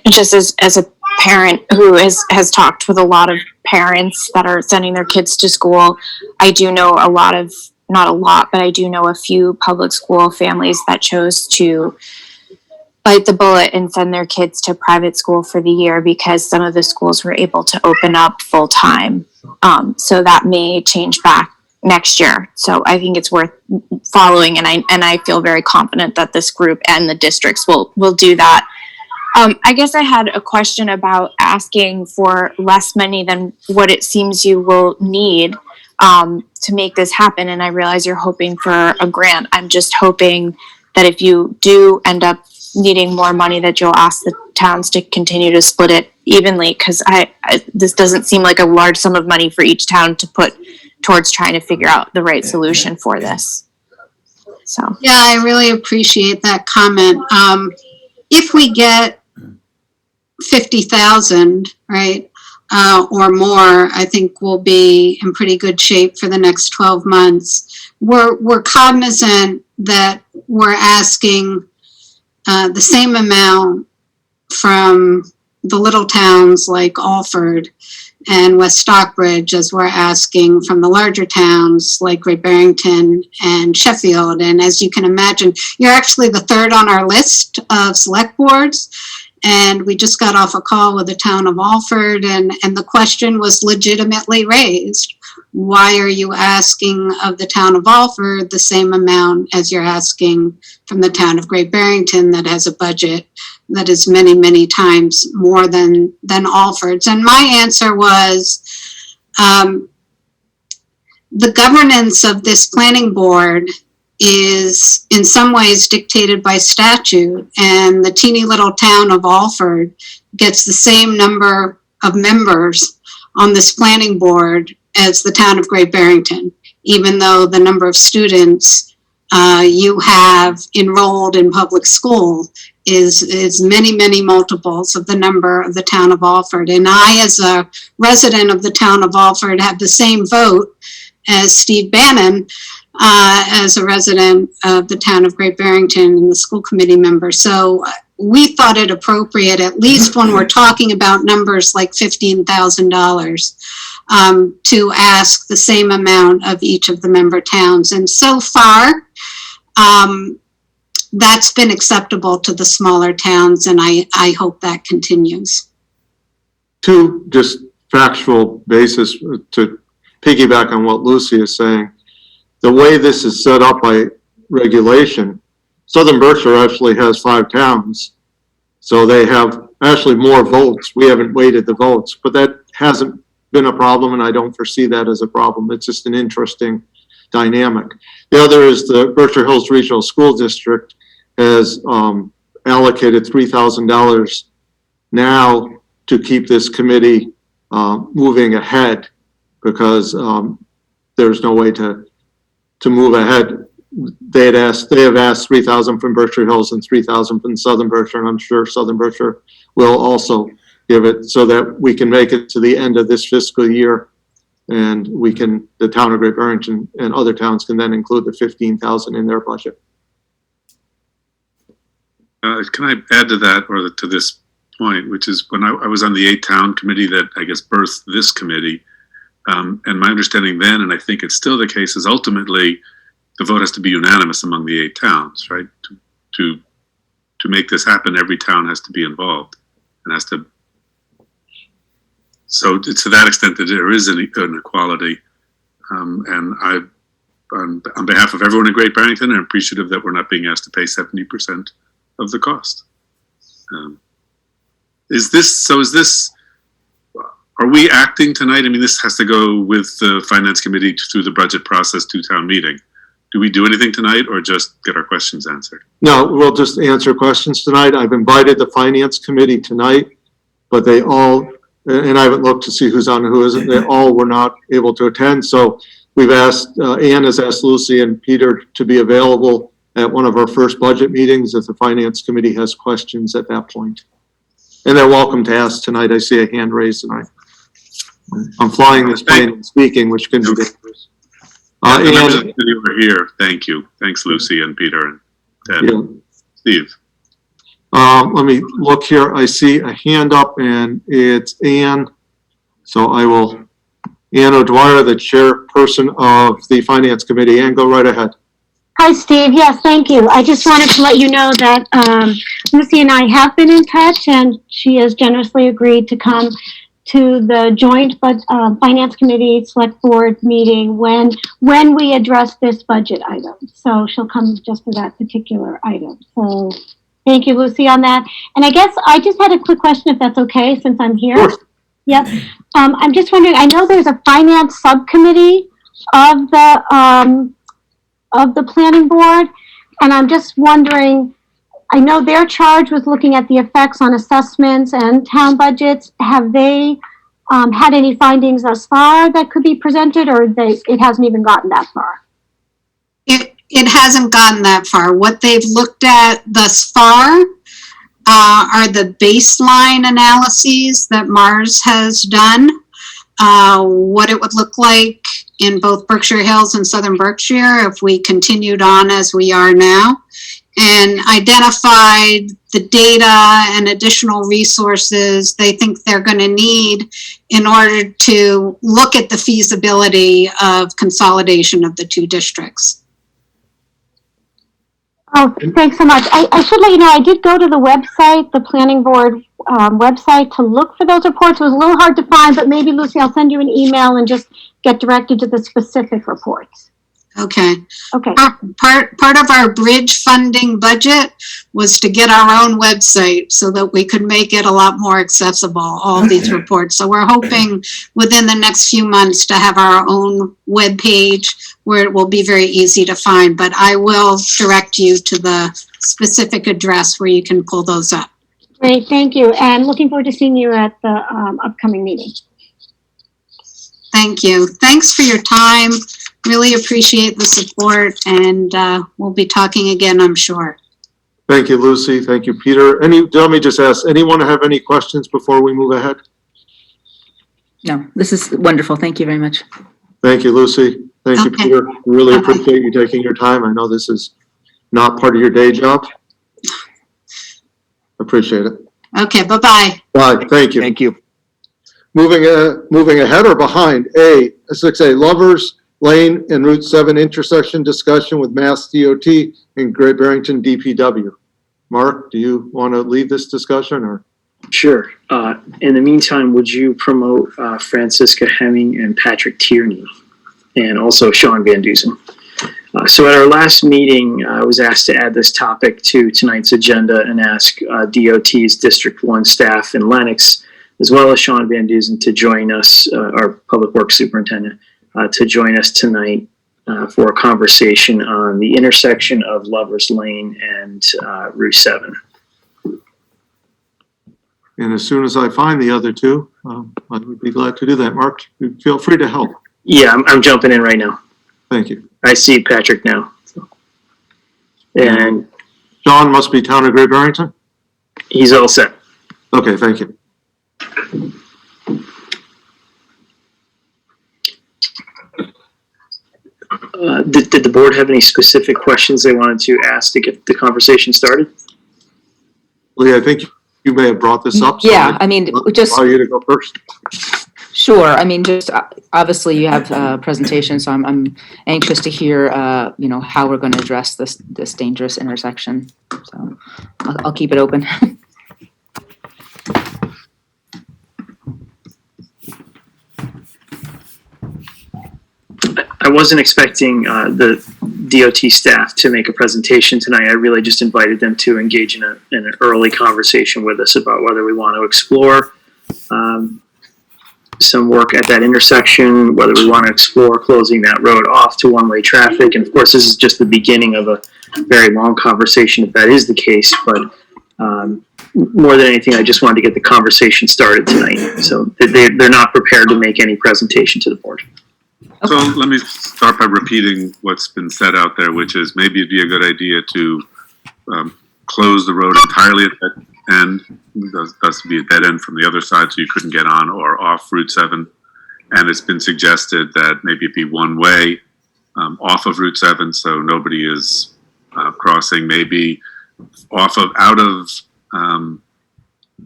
Just as a parent who has talked with a lot of parents that are sending their kids to school, I do know not a lot, but I do know a few public school families that chose to bite the bullet and send their kids to private school for the year because some of the schools were able to open up full time. So that may change back next year. So I think it's worth following, and I feel very confident that this group and the districts will do that. I guess I had a question about asking for less money than what it seems you will need to make this happen. And I realize you're hoping for a grant. I'm just hoping that if you do end up needing more money, that you'll ask the towns to continue to split it evenly, because this doesn't seem like a large sum of money for each town to put towards trying to figure out the right solution for this. So yeah, I really appreciate that comment. If we get 50,000, right, or more, I think we'll be in pretty good shape for the next 12 months. We're cognizant that we're asking the same amount from the little towns like Alford and West Stockbridge as we're asking from the larger towns like Great Barrington and Sheffield. And as you can imagine, you're actually the third on our list of select boards. And we just got off a call with the town of Alford, and the question was legitimately raised. Why are you asking of the town of Alford the same amount as you're asking from the town of Great Barrington that has a budget that is many, many times more than Alford's? And my answer was, the governance of this planning board is in some ways dictated by statute, and the teeny little town of Alford gets the same number of members on this planning board as the town of Great Barrington, even though the number of students you have enrolled in public school is many, many multiples of the number of the town of Alford. And I, as a resident of the town of Alford, have the same vote as Steve Bannon, as a resident of the town of Great Barrington and the school committee member. So we thought it appropriate, at least when we're talking about numbers like $15,000, to ask the same amount of each of the member towns. And so far, that's been acceptable to the smaller towns, and I hope that continues. Two just factual basis to piggyback on what Lucy is saying. The way this is set up by regulation, Southern Berkshire actually has 5 towns. So they have actually more votes. We haven't weighted the votes, but that hasn't been a problem, and I don't foresee that as a problem. It's just an interesting dynamic. The other is the Berkshire Hills Regional School District has allocated $3,000 now to keep this committee moving ahead, because there's no way to move ahead. They have asked $3,000 from Berkshire Hills and $3,000 from Southern Berkshire, and I'm sure Southern Berkshire will also give it so that we can make it to the end of this fiscal year And the town of Great Barrington and other towns can then include the 15,000 in their budget. Can I add to that, or to this point, which is when I was on the 8-town committee that I guess birthed this committee, and my understanding then, and I think it's still the case, is ultimately the vote has to be unanimous among the 8 towns, right? To make this happen, every town has to be involved and has to. So to that extent, that there is an equality, and I, on behalf of everyone in Great Barrington, I'm appreciative that we're not being asked to pay 70% of the cost. Are we acting tonight? I mean, this has to go with the Finance Committee through the budget process to town meeting. Do we do anything tonight or just get our questions answered? No, we'll just answer questions tonight. I've invited the Finance Committee tonight, but they all, and I haven't looked to see who's on and who isn't, they all were not able to attend. So we've asked, Ann has asked Lucy and Peter to be available at one of our first budget meetings if the Finance Committee has questions at that point. And they're welcome to ask tonight. I see a hand raised tonight. I'm flying this plane and speaking, which can be dangerous. The members of the committee were here. Thank you. Thanks, Lucy and Peter and Ted. Yeah. Steve. Let me look here. I see a hand up and it's Ann. So I will, Ann O'Dwyer, the chairperson of the Finance Committee. Ann, go right ahead. Hi, Steve. Yes, thank you. I just wanted to let you know that Lucy and I have been in touch, and she has generously agreed to come to the joint Finance Committee Select Board meeting when we address this budget item. So she'll come just for that particular item. So thank you, Lucy, on that. And I guess I just had a quick question, if that's okay, since I'm here. Of course. Yep. I'm just wondering, I know there's a finance subcommittee of the planning board, and I'm just wondering, I know they're charged with looking at the effects on assessments and town budgets. Have they had any findings thus far that could be presented, or it hasn't even gotten that far? It hasn't gotten that far. What they've looked at thus far are the baseline analyses that Mars has done, what it would look like in both Berkshire Hills and Southern Berkshire if we continued on as we are now, and identified the data and additional resources they think they're going to need in order to look at the feasibility of consolidation of the 2 districts. Oh, thanks so much. I should let you know, I did go to the website, the planning board website, to look for those reports. It was a little hard to find, but maybe, Lucy, I'll send you an email and just get directed to the specific reports. Okay. Okay. Part of our bridge funding budget was to get our own website so that we could make it a lot more accessible, all these reports. So we're hoping within the next few months to have our own web page where it will be very easy to find. But I will direct you to the specific address where you can pull those up. Great, thank you. And looking forward to seeing you at the upcoming meeting. Thank you. Thanks for your time. Really appreciate the support, and we'll be talking again, I'm sure. Thank you, Lucy. Thank you, Peter. Let me just ask, anyone have any questions before we move ahead? No, this is wonderful. Thank you very much. Thank you, Lucy. Thank you, Okay. Peter. Really appreciate you taking your time. I know this is not part of your day job. Appreciate it. Okay, bye-bye. Bye. Thank you. Thank you. Moving ahead or behind? 6A, Lovers Lane and Route 7 intersection discussion with Mass DOT and Great Barrington DPW. Mark, do you want to lead this discussion or? Sure. In the meantime, would you promote Francisca Hemming and Patrick Tierney, and also Sean Van Dusen? So at our last meeting, I was asked to add this topic to tonight's agenda and ask DOT's District 1 staff in Lenox, as well as Sean Van Dusen, to join us, our Public Works Superintendent, to join us tonight for a conversation on the intersection of Lovers Lane and Route 7. And as soon as I find the other two, I would be glad to do that. Mark, feel free to help. Yeah, I'm jumping in right now. Thank you. I see Patrick now. So. And Sean must be Town of Great Barrington? He's all set. Okay, thank you. Did the board have any specific questions they wanted to ask to get the conversation started? Lee, I think you may have brought this up. So Yeah, I mean, just, allow you to go first. sure. I mean, just obviously you have a presentation, so I'm anxious to hear, how we're going to address this dangerous intersection. So I'll keep it open. I wasn't expecting the DOT staff to make a presentation tonight. I really just invited them to engage in an early conversation with us about whether we want to explore some work at that intersection, whether we want to explore closing that road off to one-way traffic. And of course, this is just the beginning of a very long conversation if that is the case. But more than anything, I just wanted to get the conversation started tonight. So they're not prepared to make any presentation to the board. So let me start by repeating what's been said out there, which is maybe it'd be a good idea to close the road entirely at that end. Thus be a dead end from the other side, so you couldn't get on or off Route 7. And it's been suggested that maybe it be one way off of Route 7, so nobody is crossing. Maybe out of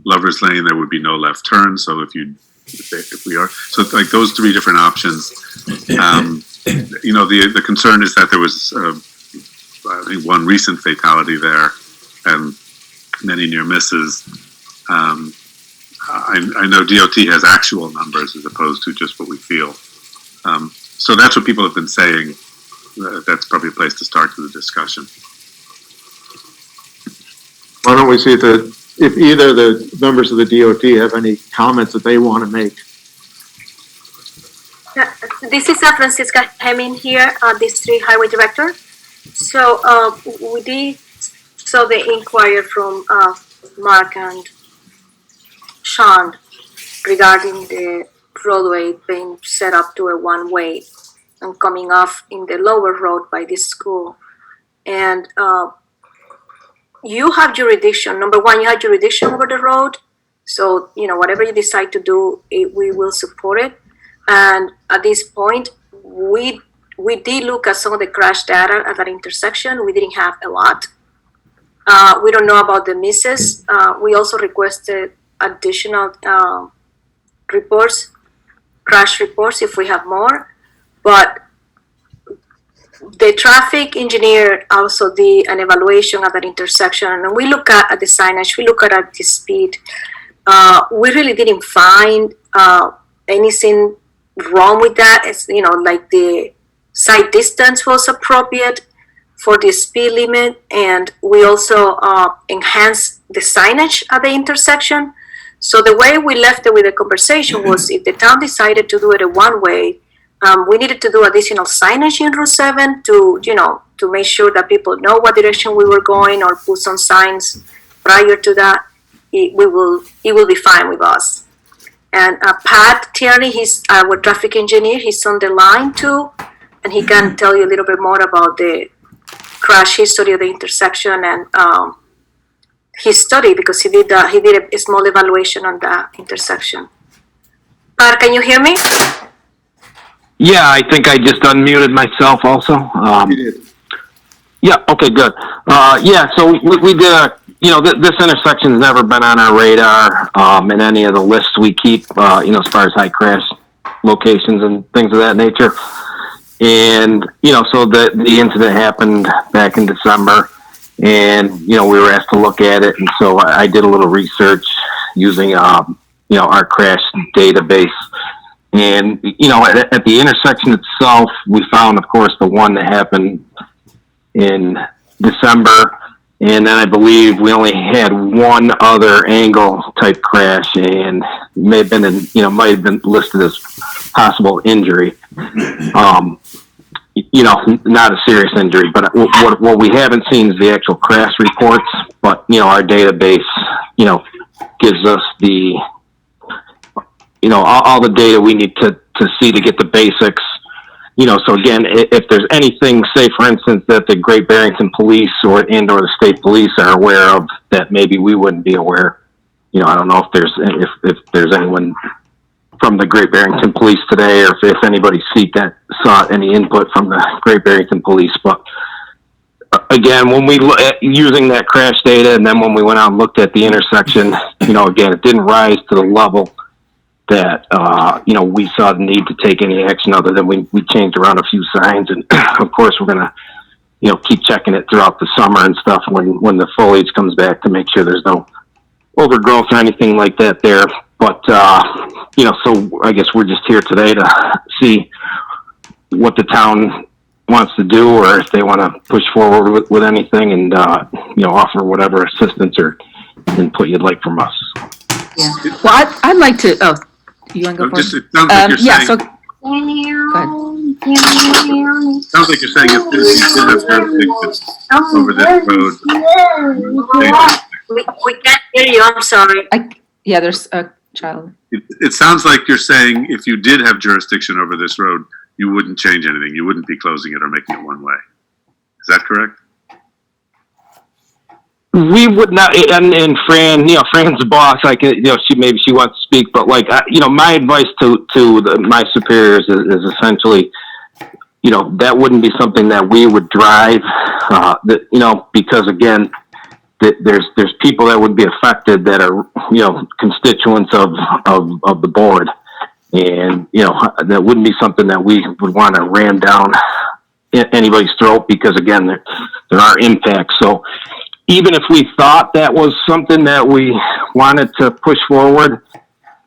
Lover's Lane, there would be no left turn. So if we are, so like those three different options. The concern is that there was I think one recent fatality there and many near misses. I know DOT has actual numbers as opposed to just what we feel. So that's what people have been saying. That's probably a place to start the discussion. Why don't we see if either the members of the DOT have any comments that they want to make? This is Francisca Hemming here, District Highway Director. So we did saw the inquiry from Mark and Sean regarding the roadway being set up to a one-way and coming off in the lower road by this school. And you have jurisdiction. Number one, you have jurisdiction over the road. So, whatever you decide to do, we will support it. And at this point, we did look at some of the crash data at that intersection. We didn't have a lot. We don't know about the misses. We also requested additional crash reports if we have more. But the traffic engineer also did an evaluation at that intersection, and we look at the signage, we look at the speed. We really didn't find anything wrong with that. It's, like the side distance was appropriate for the speed limit, and we also enhanced the signage at the intersection. So the way we left it with the conversation was if the town decided to do it a one-way, we needed to do additional signage in Route 7 to make sure that people know what direction we were going, or put some signs prior to that. It will be fine with us. And Pat Tierney, he's our traffic engineer. He's on the line too, and he can tell you a little bit more about the crash history of the intersection and his study, because he did a small evaluation on that intersection. Pat, can you hear me? Yeah, I think I just unmuted myself also. Yeah, okay, good. So we did this intersection's never been on our radar in any of the lists we keep, as far as high crash locations and things of that nature. And, so the incident happened back in December, and, we were asked to look at it. And so I did a little research using, our crash database. And, at the intersection itself, we found, of course, the one that happened in December. And then I believe we only had one other angle type crash, and may have been listed as possible injury. Not a serious injury, but what we haven't seen is the actual crash reports. But, our database, gives us the, all the data we need to see to get the basics. So again, if there's anything, say for instance, that the Great Barrington Police or the state police are aware of that maybe we wouldn't be aware. I don't know if there's anyone from the Great Barrington Police today, or if anybody saw any input from the Great Barrington Police. But again, when we using that crash data, and then when we went out and looked at the intersection, again, it didn't rise to the level that we saw the need to take any action other than we changed around a few signs, and of course we're gonna keep checking it throughout the summer and stuff when the foliage comes back to make sure there's no overgrowth or anything like that there. But so I guess we're just here today to see what the town wants to do, or if they want to push forward with anything, and offer whatever assistance or input you'd like from us. Yeah. Well, I'd like to. Oh, you want to go first? It sounds like you're yeah. saying. So. Go ahead. Sounds like you're saying if you did have jurisdiction over this road. We can't hear you, I'm sorry. Yeah, there's a child. It sounds like you're saying if you did have jurisdiction over this road, you wouldn't change anything. You wouldn't be closing it or making it one way. Is that correct? We would not, and Fran, Fran's the boss. She wants to speak, but my advice to my superiors is essentially, that wouldn't be something that we would drive, because again, there's people that would be affected that are, constituents of the board, and that wouldn't be something that we would want to ram down anybody's throat, because again, there are impacts. So even if we thought that was something that we wanted to push forward,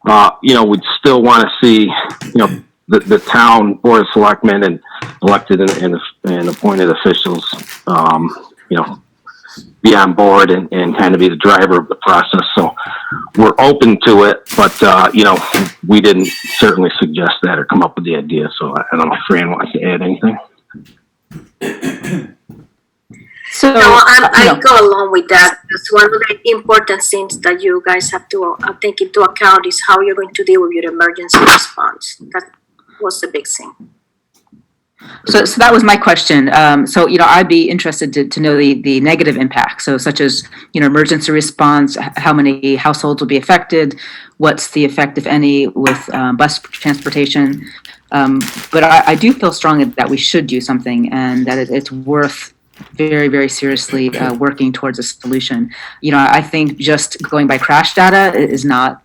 we'd still want to see, the town board of selectmen and elected and appointed officials, be on board and kind of be the driver of the process. So we're open to it, but, we didn't certainly suggest that or come up with the idea. So I don't know if Fran wants to add anything. So, I go along with that. Because one of the important things that you guys have to take into account is how you're going to deal with your emergency response. That was the big thing. So that was my question. I'd be interested to know the negative impacts. So such as, emergency response, how many households will be affected, what's the effect, if any, with bus transportation. But I do feel strongly that we should do something, and that it's worth very, very seriously working towards a solution. I think just going by crash data is not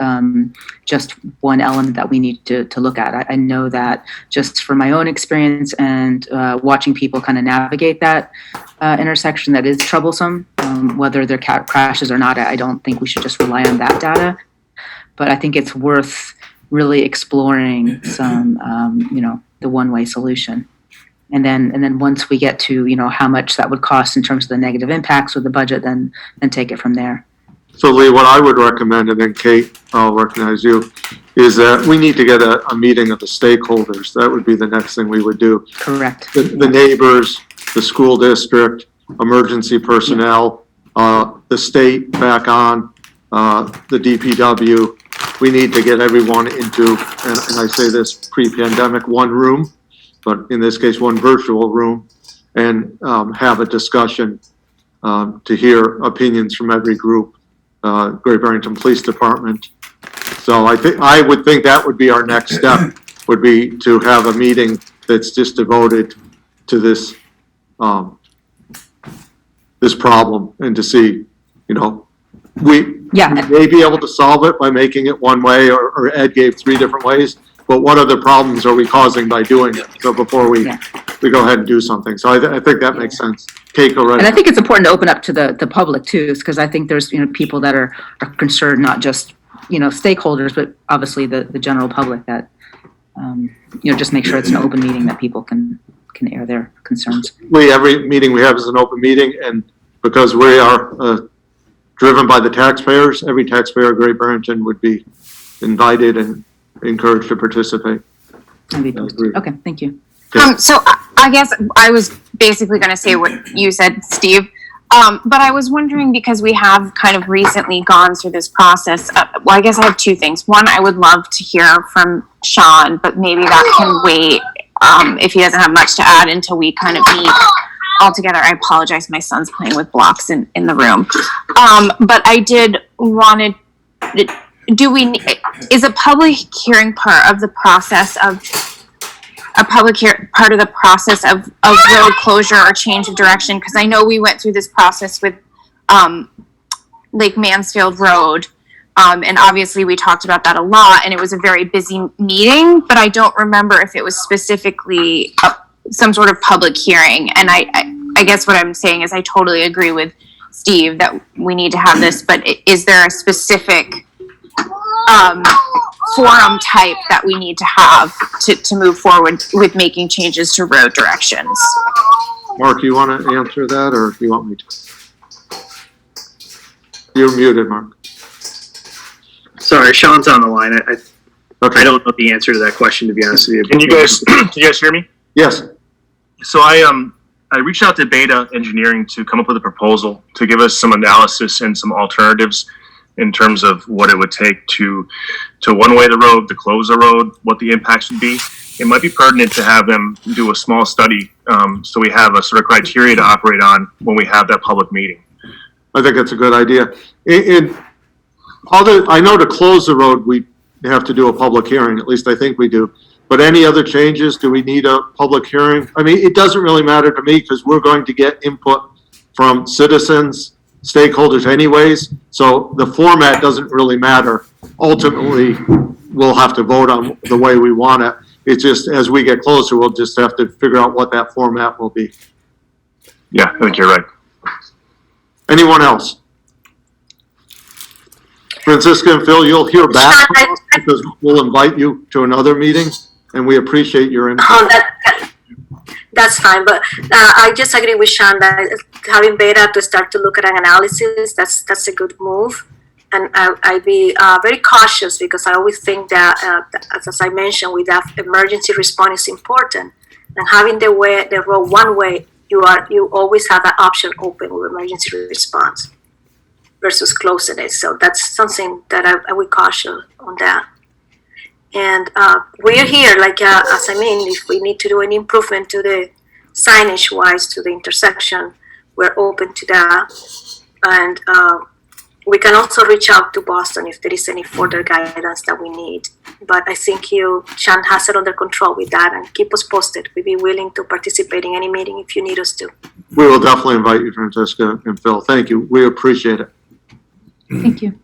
just one element that we need to look at. I know that just from my own experience and watching people kind of navigate that intersection, that is troublesome. Whether they're crashes or not, I don't think we should just rely on that data. But I think it's worth really exploring some, the one-way solution. And then once we get to, how much that would cost in terms of the negative impacts with the budget, then take it from there. So Lee, what I would recommend, and then Kate, I'll recognize you, is that we need to get a meeting of the stakeholders. That would be the next thing we would do. Correct. The neighbors, the school district, emergency personnel, the state back on, the DPW. We need to get everyone into, and I say this pre-pandemic, one room, but in this case, one virtual room, and have a discussion to hear opinions from every group, Great Barrington Police Department. So I would think that would be our next step, would be to have a meeting that's just devoted to this this problem, and to see, we may be able to solve it by making it one way, or Ed gave 3 different ways. But what other problems are we causing by doing it? So before we go ahead and do something. So I think that makes sense. Kate, go right And I ahead. think it's important to open up to the public too, because I think there's, people that are concerned, not just, stakeholders, but obviously the general public, that, just make sure it's an open meeting that people can air their concerns. Every meeting we have is an open meeting, and because we are driven by the taxpayers, every taxpayer of Great Barrington would be invited and encouraged to participate. Okay, thank you. So I guess I was basically going to say what you said, Steve. But I was wondering, because we have kind of recently gone through this process. I guess I have 2 things. One, I would love to hear from Sean, but maybe that can wait if he doesn't have much to add until we kind of meet all together. I apologize. My son's playing with blocks in the room. But I did wanted is a public hearing part of the process of road closure or change of direction? Because I know we went through this process with Lake Mansfield Road, and obviously we talked about that a lot, and it was a very busy meeting, but I don't remember if it was specifically some sort of public hearing. And I guess what I'm saying is I totally agree with Steve that we need to have this, but is there a specific forum type that we need to have to move forward with making changes to road directions? Mark, you want to answer that, or do you want me to? You're muted, Mark. Sorry, Sean's on the line. I don't know the answer to that question, to be honest with you. Can you guys hear me? Yes. So I reached out to Beta Engineering to come up with a proposal to give us some analysis and some alternatives in terms of what it would take to one-way the road, to close the road, what the impacts would be. It might be pertinent to have them do a small study, so we have a sort of criteria to operate on when we have that public meeting. I think that's a good idea. I know to close the road, we have to do a public hearing, at least I think we do. But any other changes, do we need a public hearing? I mean, it doesn't really matter to me because we're going to get input from citizens, stakeholders anyways. So the format doesn't really matter. Ultimately, we'll have to vote on the way we want it. It's just as we get closer, we'll just have to figure out what that format will be. Yeah, I think you're right. Anyone else? Francisca and Phil, you'll hear back from us because we'll invite you to another meeting, and we appreciate your input. That's fine, but I just agree with Sean that having Beta to start to look at an analysis, that's a good move. And I'd be very cautious because I always think that, as I mentioned, with that emergency response is important. And having the road one way, you always have that option open with emergency response versus closing it. So that's something that I would caution on that. And we're here, like as I mean, if we need to do an improvement to the signage wise to the intersection, we're open to that. And we can also reach out to Boston if there is any further guidance that we need. But I think Sean has it under control with that, and keep us posted. We'd be willing to participate in any meeting if you need us to. We will definitely invite you, Francisca and Phil. Thank you. We appreciate it. Thank you.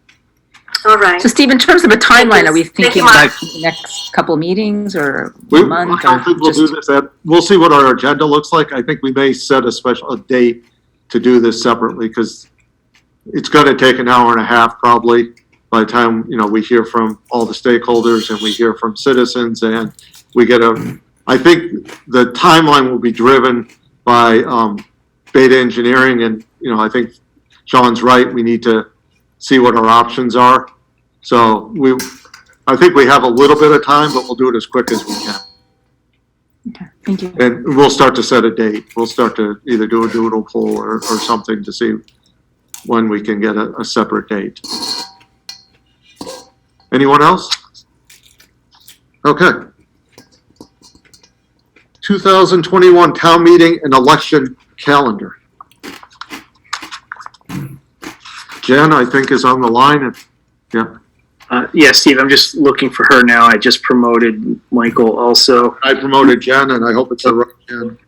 All right. So Steve, in terms of a timeline, are we Thank you, thinking Mark. like the next couple meetings or I a month? don't think we'll do this we'll see what our agenda looks like. I think we may set a date to do this separately because it's going to take an hour and a half probably by the time, we hear from all the stakeholders and we hear from citizens and we get I think the timeline will be driven by Beta Engineering and, I think Sean's right. We need to see what our options are. So I think we have a little bit of time, but we'll do it as quick as we can. Okay, thank you. And we'll start to set a date. We'll start to either do a doodle poll or something to see when we can get a separate date. Anyone else? Okay. 2021 town meeting and election calendar. Jen, I think, is on the line. Yeah. Yeah, Steve, I'm just looking for her now. I just promoted Michael also. I promoted Jen, and I hope it's the right Jen.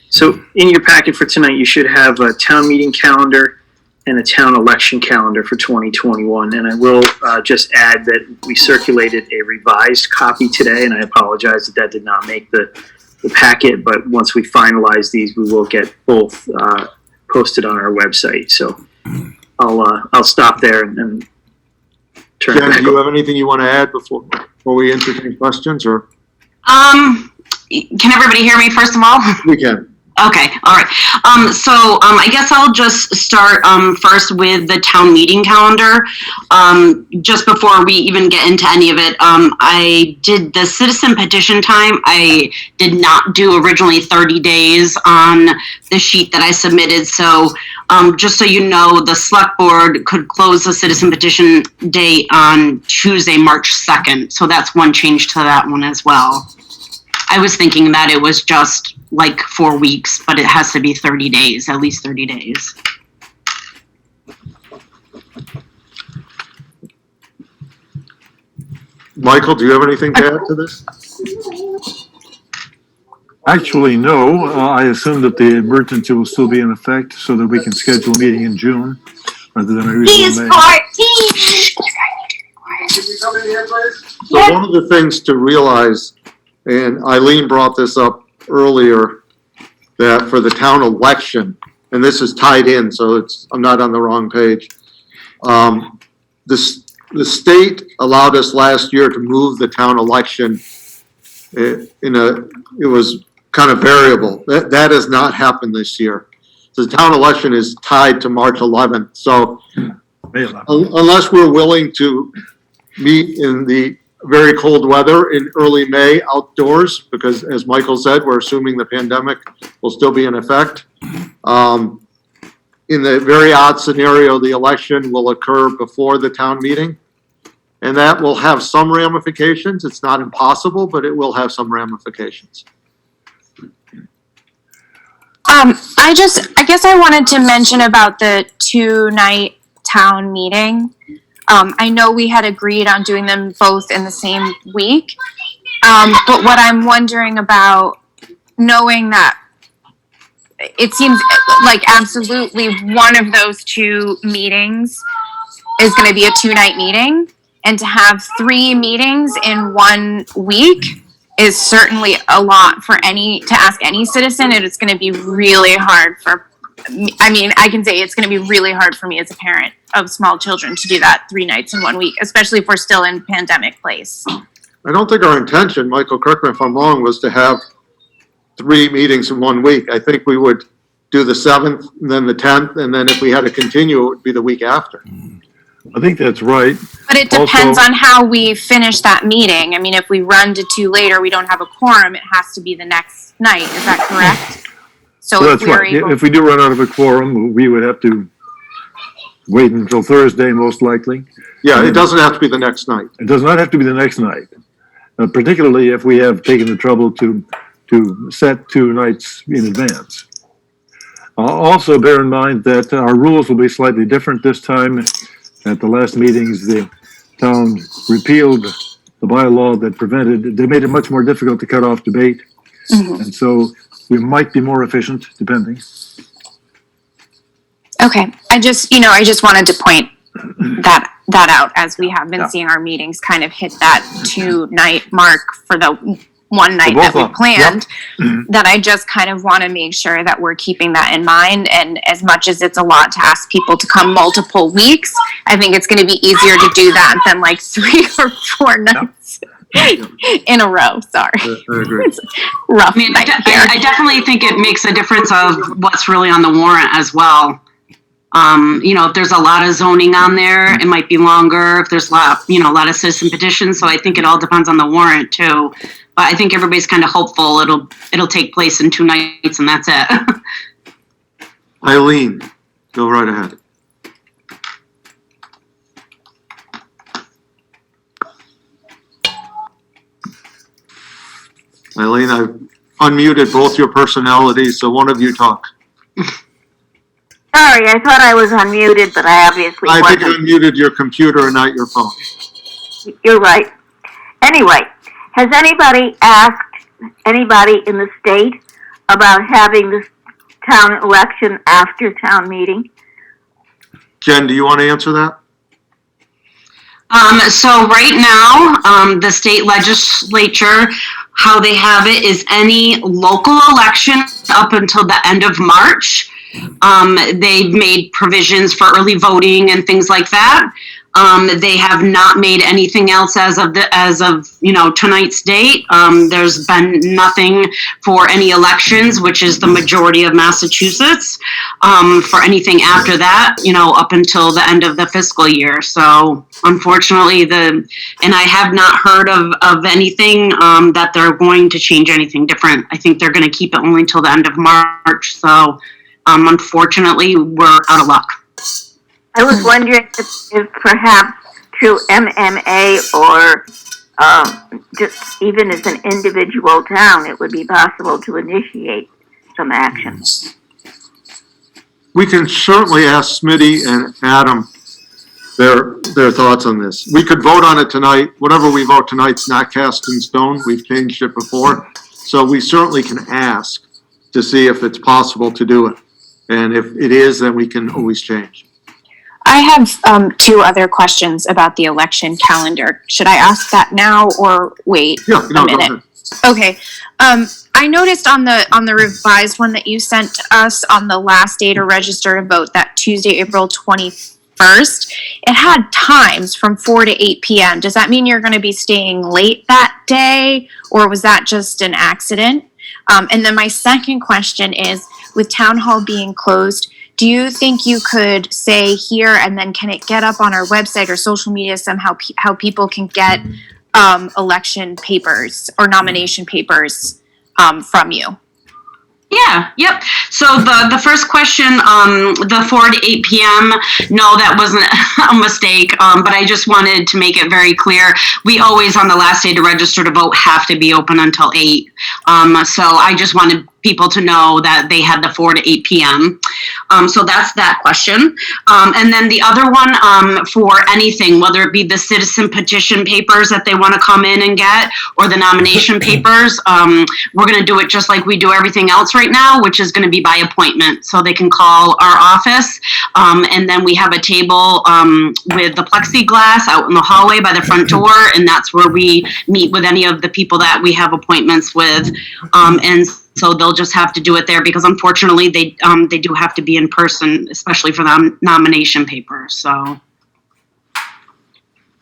So in your packet for tonight, you should have a town meeting calendar and a town election calendar for 2021. And I will just add that we circulated a revised copy today, and I apologize that did not make the packet. But once we finalize these, we will get both posted on our website. So I'll stop there and turn it Jen, back do you over. have anything you want to add before we entertain questions, or? Can everybody hear me first of all? We can. Okay, all right. I guess I'll just start first with the town meeting calendar. Just before we even get into any of it, I did the citizen petition time. I did not do originally 30 days on the sheet that I submitted. So just so you know, the select board could close the citizen petition date on Tuesday, March 2nd. So that's one change to that one as well. I was thinking that it was just like 4 weeks, but it has to be 30 days, at least 30 days. Michael, do you have anything to add to this? Actually, no. I assume that the emergency will still be in effect so that we can schedule a meeting in June rather than a usual May. So one of the things to realize, and Eileen brought this up earlier, that for the town election, and this is tied in, so I'm not on the wrong page. The state allowed us last year to move the town election it was kind of variable. That has not happened this year. The town election is tied to March 11th. So unless we're willing to meet in the very cold weather in early May outdoors, because as Michael said, we're assuming the pandemic will still be in effect. In the very odd scenario, the election will occur before the town meeting. And that will have some ramifications. It's not impossible, but it will have some ramifications. I guess I wanted to mention about the 2-night town meeting. I know we had agreed on doing them both in the same week. But what I'm wondering about, knowing that it seems like absolutely one of those two meetings is going to be a 2-night meeting, and to have 3 meetings in 1 week is certainly a lot to ask any citizen. And it's going to be really hard I can say it's going to be really hard for me as a parent of small children to do that 3 nights in 1 week, especially if we're still in pandemic place. I don't think our intention, Michael, correct me if I'm wrong, was to have 3 meetings in 1 week. I think we would do the 7th and then the 10th, and then if we had to continue, it would be the week after. I think that's right. But it depends on how we finish that meeting. I mean, if we run to 2 later, we don't have a quorum, it has to be the next night. Is that correct? So Well, if that's we're right. able, If we do run out of a quorum, we would have to wait until Thursday, most likely. Yeah, it doesn't have to be the next night. It does not have to be the next night, particularly if we have taken the trouble to set 2 nights in advance. Also, bear in mind that our rules will be slightly different this time. At the last meetings, the town repealed the bylaw that they made it much more difficult to cut off debate. And so we might be more efficient, depending. okay. I just wanted to point that out, as we have been seeing our meetings kind of hit that 2-night mark for the 1 night that we planned, that I just kind of want to make sure that we're keeping that in mind. And as much as it's a lot to ask people to come multiple weeks, I think it's going to be easier to do that than like 3 or 4 nights in a row. Sorry. I agree. It's rough. I mean, I definitely think it makes a difference of what's really on the warrant as well. If there's a lot of zoning on there, it might be longer. If there's a lot of citizen petitions, so I think it all depends on the warrant too. But I think everybody's kind of hopeful it'll take place in 2 nights and that's it. Eileen, go right ahead. Eileen, I've unmuted both your personalities, so one of you talk. Sorry, I thought I was unmuted, but I obviously I wasn't. think you unmuted your computer and not your phone. You're right. Anyway, has anybody asked anybody in the state about having this town election after town meeting? Jen, do you want to answer that? So right now, the state legislature, how they have it is any local election up until the end of March. They've made provisions for early voting and things like that. They have not made anything else as of tonight's date. There's been nothing for any elections, which is the majority of Massachusetts, for anything after that, up until the end of the fiscal year. So unfortunately, and I have not heard of anything that they're going to change anything different. I think they're going to keep it only until the end of March. So unfortunately, we're out of luck. I was wondering if perhaps through MMA or just even as an individual town, it would be possible to initiate some action. We can certainly ask Smitty and Adam their thoughts on this. We could vote on it tonight. Whatever we vote tonight's not cast in stone. We've changed it before. So we certainly can ask to see if it's possible to do it. And if it is, then we can always change. I have two other questions about the election calendar. Should I ask that now or wait Yeah, no, a go minute? ahead. Okay. I noticed on the revised one that you sent to us on the last day to register to vote, that Tuesday, April 21st, it had times from 4 to 8 p.m. Does that mean you're going to be staying late that day, or was that just an accident? And then my second question is, with town hall being closed, do you think you could say here, and then can it get up on our website or social media somehow, how people can get election papers or nomination papers from you? Yeah, yep. So the first question, the 4 to 8 p.m., no, that wasn't a mistake, but I just wanted to make it very clear. We always, on the last day to register to vote, have to be open until 8. So I just wanted people to know that they had the 4 to 8 p.m. So that's that question. And then the other one, for anything, whether it be the citizen petition papers that they want to come in and get, or the nomination papers, we're going to do it just like we do everything else right now, which is going to be by appointment. So they can call our office, and then we have a table with the plexiglass out in the hallway by the front door, and that's where we meet with any of the people that we have appointments with. And so they'll just have to do it there, because unfortunately they do have to be in person, especially for the nomination papers. So.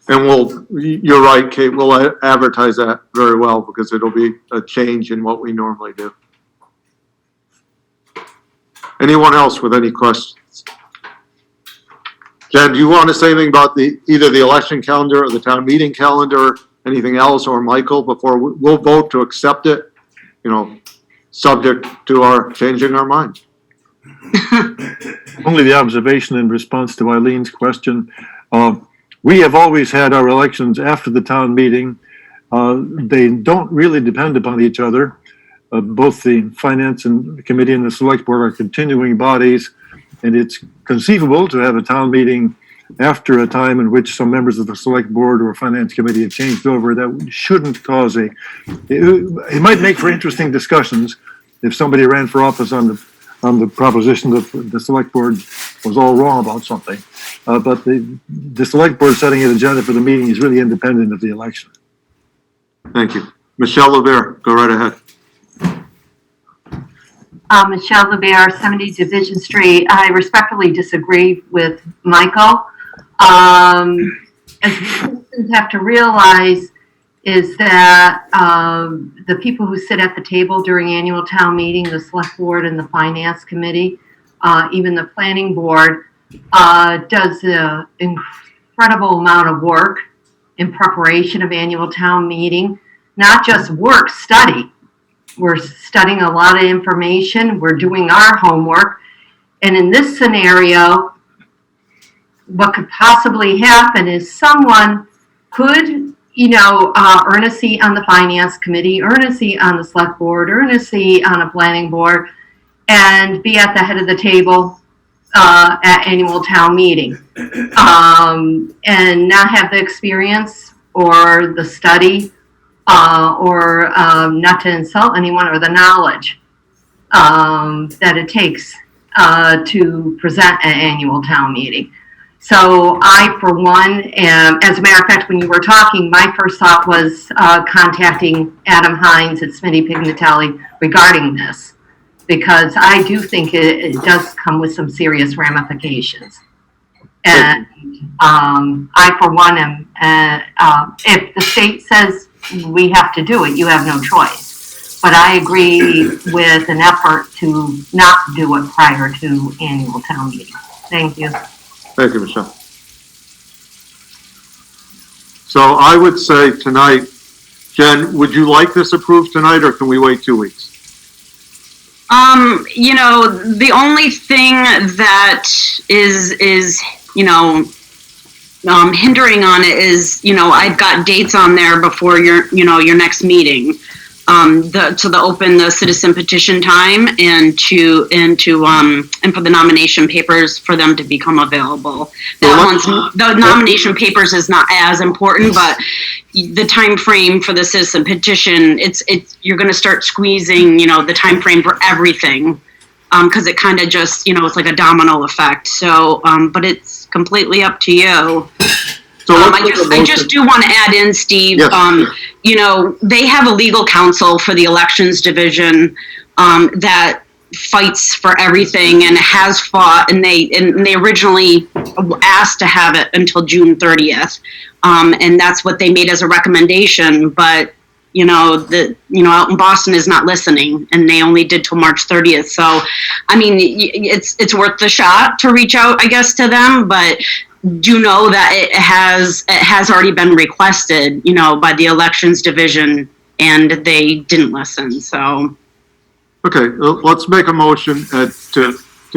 And you're right, Kate, we'll advertise that very well, because it'll be a change in what we normally do. Anyone else with any questions? Jen, do you want to say anything about either the election calendar or the town meeting calendar, anything else, or Michael, before we'll vote to accept it, subject to our changing our mind? Only the observation in response to Eileen's question. We have always had our elections after the town meeting. They don't really depend upon each other. Both the finance and committee and the select board are continuing bodies, and it's conceivable to have a town meeting after a time in which some members of the select board or finance committee have changed over. That shouldn't cause it might make for interesting discussions if somebody ran for office on the proposition that the select board was all wrong about something. But the select board setting an agenda for the meeting is really independent of the election. Thank you. Michelle LeBaire, go right ahead. Michelle LeBaire, 70 Division Street. I respectfully disagree with Michael. As citizens have to realize is that the people who sit at the table during annual town meeting, the select board and the finance committee, even the planning board, does an incredible amount of work in preparation of annual town meeting. Not just work, study. We're studying a lot of information. We're doing our homework. And in this scenario, what could possibly happen is someone could, earn a seat on the finance committee, earn a seat on the select board, earn a seat on a planning board, and be at the head of the table at annual town meeting, and not have the experience or the study or not to insult anyone, or the knowledge that it takes to present an annual town meeting. So I, for one, as a matter of fact, when you were talking, my first thought was contacting Adam Hines at Smitty Pignatelli regarding this, because I do think it does come with some serious ramifications. And I, for one, am, if the state says we have to do it, you have no choice. But I agree with an effort to not do it prior to annual town meeting. Thank you. Thank you, Michelle. So I would say tonight, Jen, would you like this approved tonight, or can we wait 2 weeks? The only thing that is hindering on it is, I've got dates on there before your next meeting. to open the citizen petition time and for the nomination papers for them to become available. The nomination papers is not as important, but the time frame for the citizen petition, you're going to start squeezing, the time frame for everything. Because it kind of just, it's like a domino effect. So, but it's completely up to you. So I just do want to add in, Steve, Yes. They have a legal counsel for the elections division that fights for everything and has fought, and they originally asked to have it until June 30th. And that's what they made as a recommendation, but out in Boston is not listening, and they only did till March 30th. So, I mean, it's worth the shot to reach out, I guess, to them, but do know that it has already been requested, by the elections division, and they didn't listen. So, Okay, let's make a motion to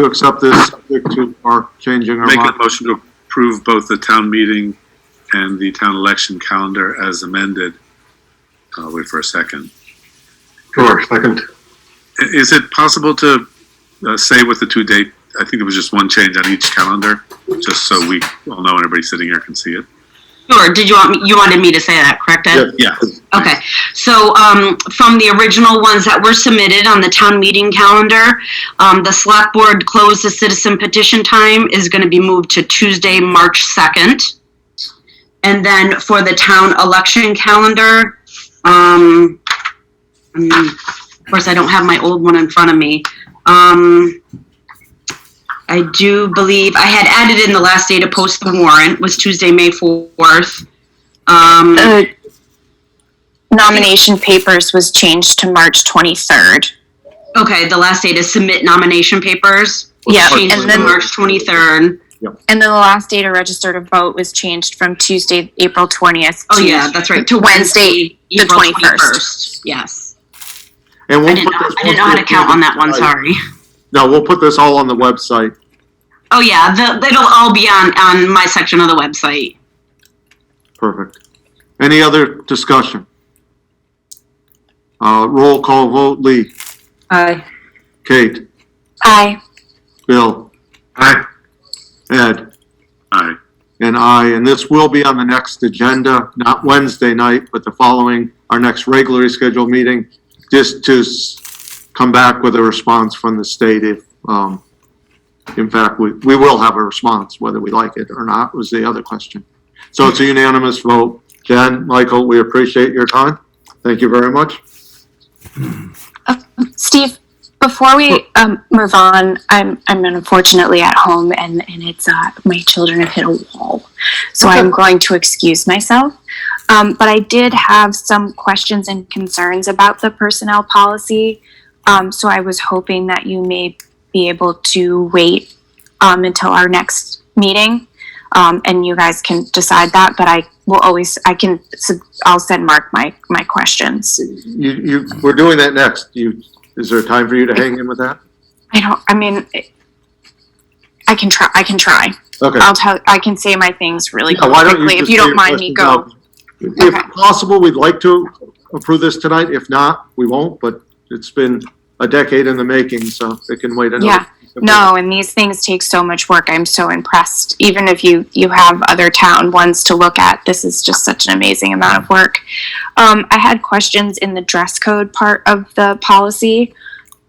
accept this subject to our changing our Make mind. a motion to approve both the town meeting and the town election calendar as amended. I'll wait for a second. Sure, second. Is it possible to say what the two date? I think it was just one change on each calendar, just so we all know and everybody sitting here can see it. sure. You wanted me to say that, correct, Ed? Yeah. Okay, so from the original ones that were submitted on the town meeting calendar, the select board closed the citizen petition time is going to be moved to Tuesday, March 2nd. And then for the town election calendar, of course, I don't have my old one in front of me. I do believe I had added in the last day to post the warrant was Tuesday, May 4th. Nomination papers was changed to March 23rd. Okay, the last day to submit nomination papers was Yeah, changed and to then- March 23rd. And then the last day to register to vote was changed from Tuesday, April 20th. Oh to yeah, that's right. To Wednesday, the April 21st. Yes. And I we'll didn't put this. know how to count on that one, sorry. No, we'll put this all on the website. Oh yeah, it'll all be on my section of the website. Perfect. Any other discussion? Roll call vote, Lee, Aye. Kate, Aye. Bill. Aye. Ed. Aye. And I, and this will be on the next agenda, not Wednesday night, but the following, our next regularly scheduled meeting, just to come back with a response from the state if, in fact, we will have a response, whether we like it or not was the other question. So it's a unanimous vote. Jen, Michael, we appreciate your time. Thank you very much. Steve, before we move on, I'm unfortunately at home and it's my children have hit a wall, so I'm going to excuse myself. But I did have some questions and concerns about the personnel policy. So I was hoping that you may be able to wait until our next meeting, and you guys can decide that. But I'll send Mark my questions. We're doing that next. Is there time for you to hang in with that? I can try. Okay. I can say my things really Yeah, why don't quickly if just you say don't your mind me questions go. out? If possible, we'd like to approve this tonight. If not, we won't, but it's been a decade in the making, so it can wait another. Yeah. No, and these things take so much work. I'm so impressed. Even if you have other town ones to look at, this is just such an amazing amount of work. I had questions in the dress code part of the policy,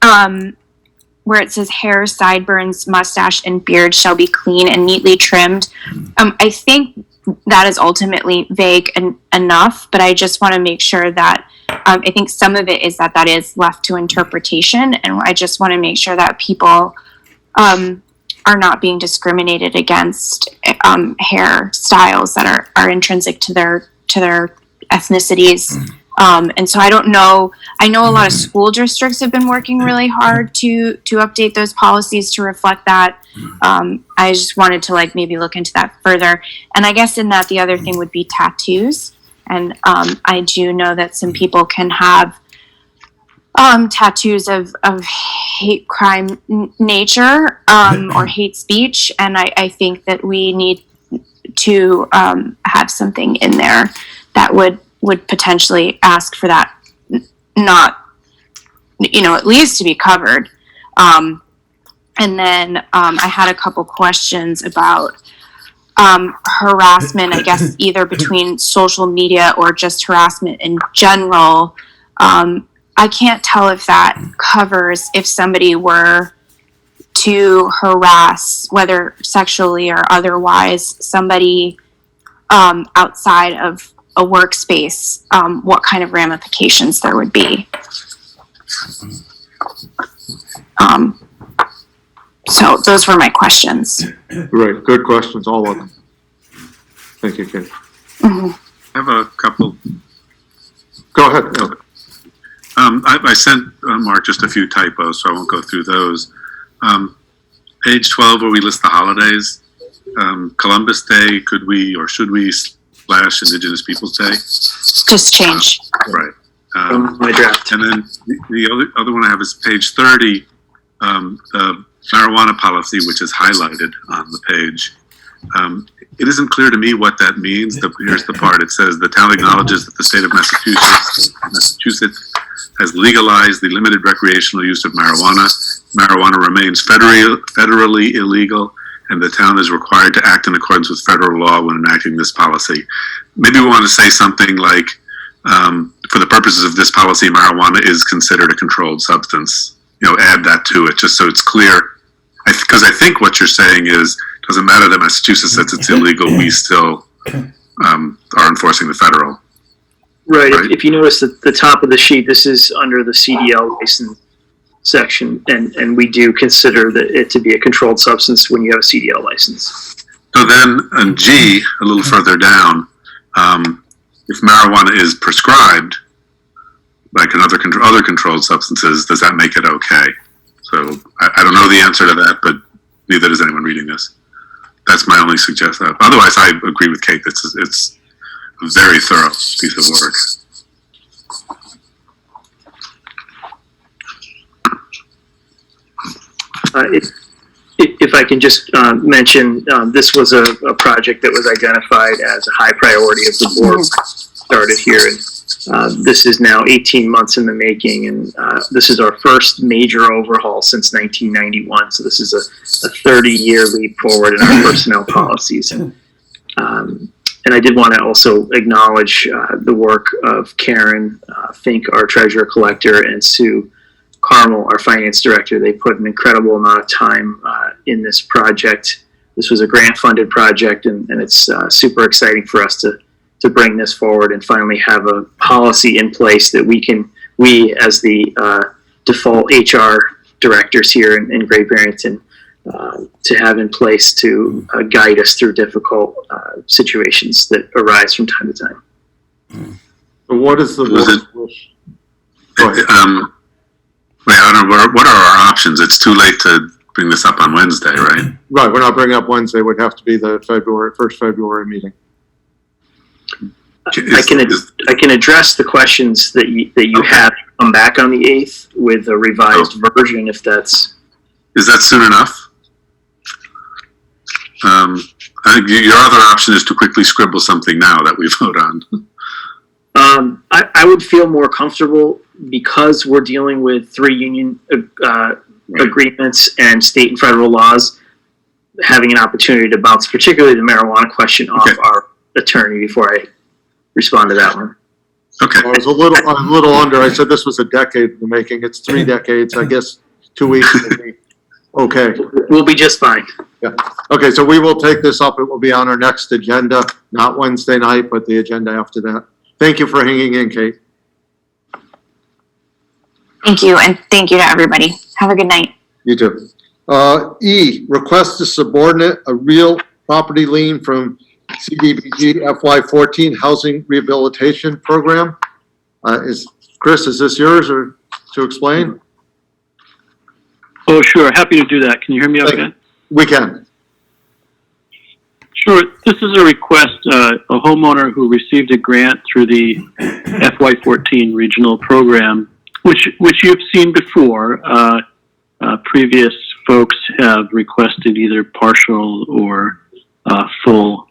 where it says hair, sideburns, mustache, and beard shall be clean and neatly trimmed. I think that is ultimately vague enough, but I just want to make sure that I think some of it is that is left to interpretation, and I just want to make sure that people are not being discriminated against hairstyles that are intrinsic to their ethnicities. And so I don't know. I know a lot of school districts have been working really hard to update those policies to reflect that. I just wanted to maybe look into that further. And I guess in that the other thing would be tattoos. And I do know that some people can have tattoos of hate crime nature or hate speech, and I think that we need to have something in there that would potentially ask for that not, it needs to be covered. And then I had a couple questions about harassment, I guess, either between social media or just harassment in general. I can't tell if that covers if somebody were to harass, whether sexually or otherwise, somebody outside of a workspace, what kind of ramifications there would be. So those were my questions. Great, good questions, all of them. Thank you, Kate. Mm-hmm. I have a couple. Go ahead. No. I sent Mark just a few typos, so I won't go through those. Page 12, where we list the holidays, Columbus Day, could we or should we / Indigenous Peoples Day? Just change. Right. My draft. And then the other one I have is page 30, the marijuana policy, which is highlighted on the page. It isn't clear to me what that means. Here's the part. It says the town acknowledges that the state of Massachusetts has legalized the limited recreational use of marijuana. Marijuana remains federally illegal, and the town is required to act in accordance with federal law when enacting this policy. Maybe we want to say something like, for the purposes of this policy, marijuana is considered a controlled substance. Add that to it, just so it's clear. Because I think what you're saying is, doesn't matter that Massachusetts says it's illegal, we still are enforcing the federal. Right. If you notice at the top of the sheet, this is under the CDL license section, and we do consider it to be a controlled substance when you have a CDL license. So then, in G, a little further down, if marijuana is prescribed, like other controlled substances, does that make it okay? So I don't know the answer to that, but neither does anyone reading this. That's my only suggestion. Otherwise, I agree with Kate. It's a very thorough piece of work. If I can just mention, this was a project that was identified as a high priority of the board. Started here, and this is now 18 months in the making, and this is our first major overhaul since 1991. So this is a 30-year leap forward in our personnel policies. And I did want to also acknowledge the work of Karen Fink, our treasurer collector, and Sue Carmel, our finance director. They put an incredible amount of time in this project. This was a grant-funded project, and it's super exciting for us to bring this forward and finally have a policy in place that we as the default HR directors here in Great Barrington, to have in place to guide us through difficult situations that arise from time to time. What is the board's wish? Go ahead. I don't know, what are our options? It's too late to bring this up on Wednesday, right? Right, we're not bringing up Wednesday. It would have to be the first February meeting. I can address the questions that you have come back on the 8th with a revised version, if that's. Is that soon enough? I think your other option is to quickly scribble something now that we vote on. I would feel more comfortable because we're dealing with 3 union agreements and state and federal laws, having an opportunity to bounce particularly the marijuana question off our attorney before I respond to that one. Okay. I was a little under. I said this was a decade in the making. It's 3 decades. I guess 2 weeks would be okay. We'll be just fine. Yeah. Okay, so we will take this up. It will be on our next agenda, not Wednesday night, but the agenda after that. Thank you for hanging in, Kate. Thank you, and thank you to everybody. Have a good night. You too. E, request to subordinate a real property lien from CDBG FY14 Housing Rehabilitation Program. Chris, is this yours or to explain? Oh, sure. Happy to do that. Can you hear me okay? We can. Sure. This is a request, a homeowner who received a grant through the FY14 regional program, which you've seen before. Previous folks have requested either partial or full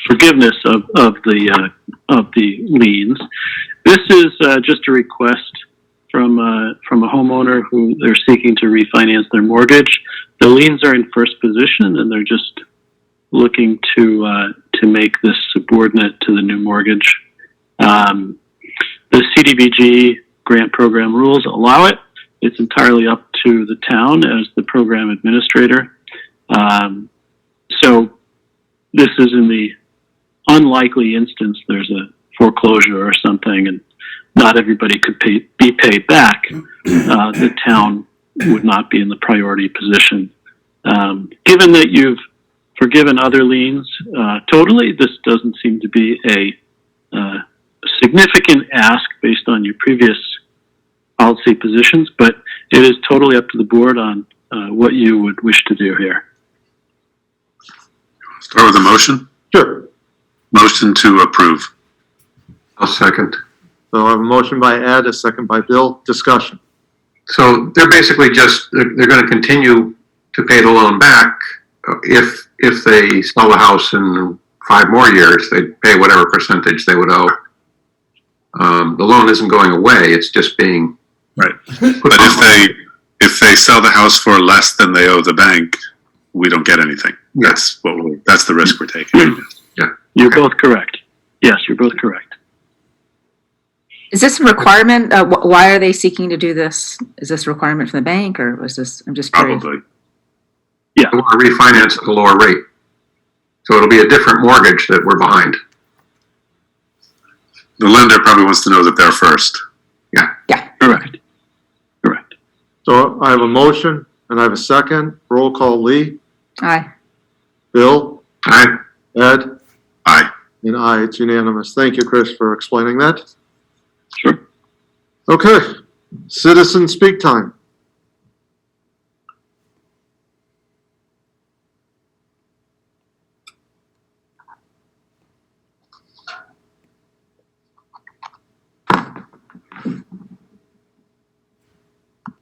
forgiveness of the liens. This is just a request from a homeowner who they're seeking to refinance their mortgage. The liens are in first position, and they're just looking to make this subordinate to the new mortgage. The CDBG grant program rules allow it. It's entirely up to the town as the program administrator. So this is in the unlikely instance there's a foreclosure or something and not everybody could be paid back. The town would not be in the priority position. Given that you've forgiven other liens totally, this doesn't seem to be a significant ask based on your previous policy positions, but it is totally up to the board on what you would wish to do here. Start with a motion? Sure. Motion to approve. I'll second. So I have a motion by Ed, a second by Bill. Discussion. So they're basically just, they're going to continue to pay the loan back. If they sell the house in 5 more years, they'd pay whatever percentage they would owe. The loan isn't going away, it's just being. Right. But if they sell the house for less than they owe the bank, we don't get anything. That's that's the risk we're taking. Yeah. You're both correct. Yes, you're both correct. Is this a requirement? Why are they seeking to do this? Is this a requirement from the bank, or was this? I'm just curious. Probably. Yeah. They want to refinance at a lower rate. So it'll be a different mortgage that we're behind. The lender probably wants to know that they're first. Yeah. Yeah. Correct. So I have a motion and I have a second. Roll call. Lee. Aye. Bill. Aye. Ed. Aye. And aye. It's unanimous. Thank you, Chris, for explaining that. Sure. Okay. Citizen speak time.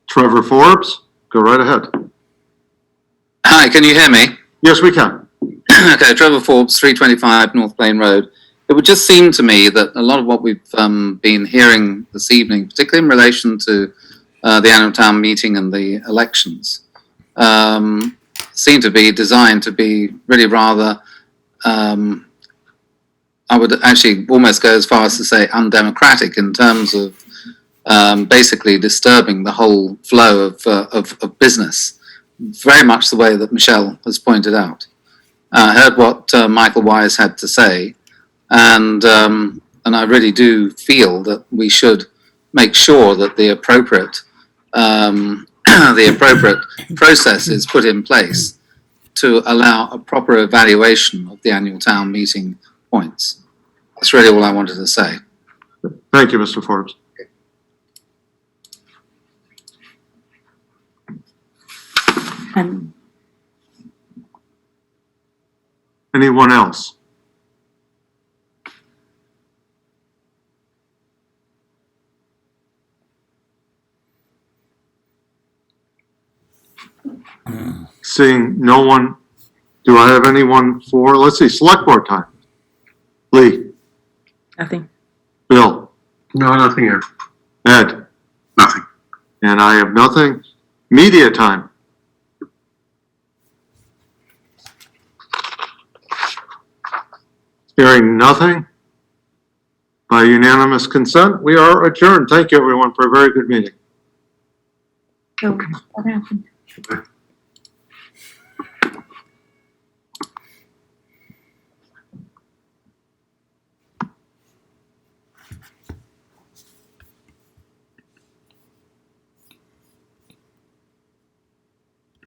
Trevor Forbes, go right ahead. Hi, can you hear me? Yes, we can. Okay, Trevor Forbes, 325 North Plain Road. It would just seem to me that a lot of what we've been hearing this evening, particularly in relation to the annual town meeting and the elections, seem to be designed to be really rather, I would actually almost go as far as to say undemocratic in terms of basically disturbing the whole flow of business, very much the way that Michelle has pointed out. I heard what Michael Wise had to say, and I really do feel that we should make sure that the appropriate process is put in place to allow a proper evaluation of the annual town meeting points. That's really all I wanted to say. Thank you, Mr. Forbes. Anyone else? Seeing no one, do I have anyone for, let's see, select board time? Lee? Nothing. Bill? No, nothing here. Ed? Nothing. And I have nothing. Media time. Hearing nothing, by unanimous consent, we are adjourned. Thank you, everyone, for a very good meeting. What happened?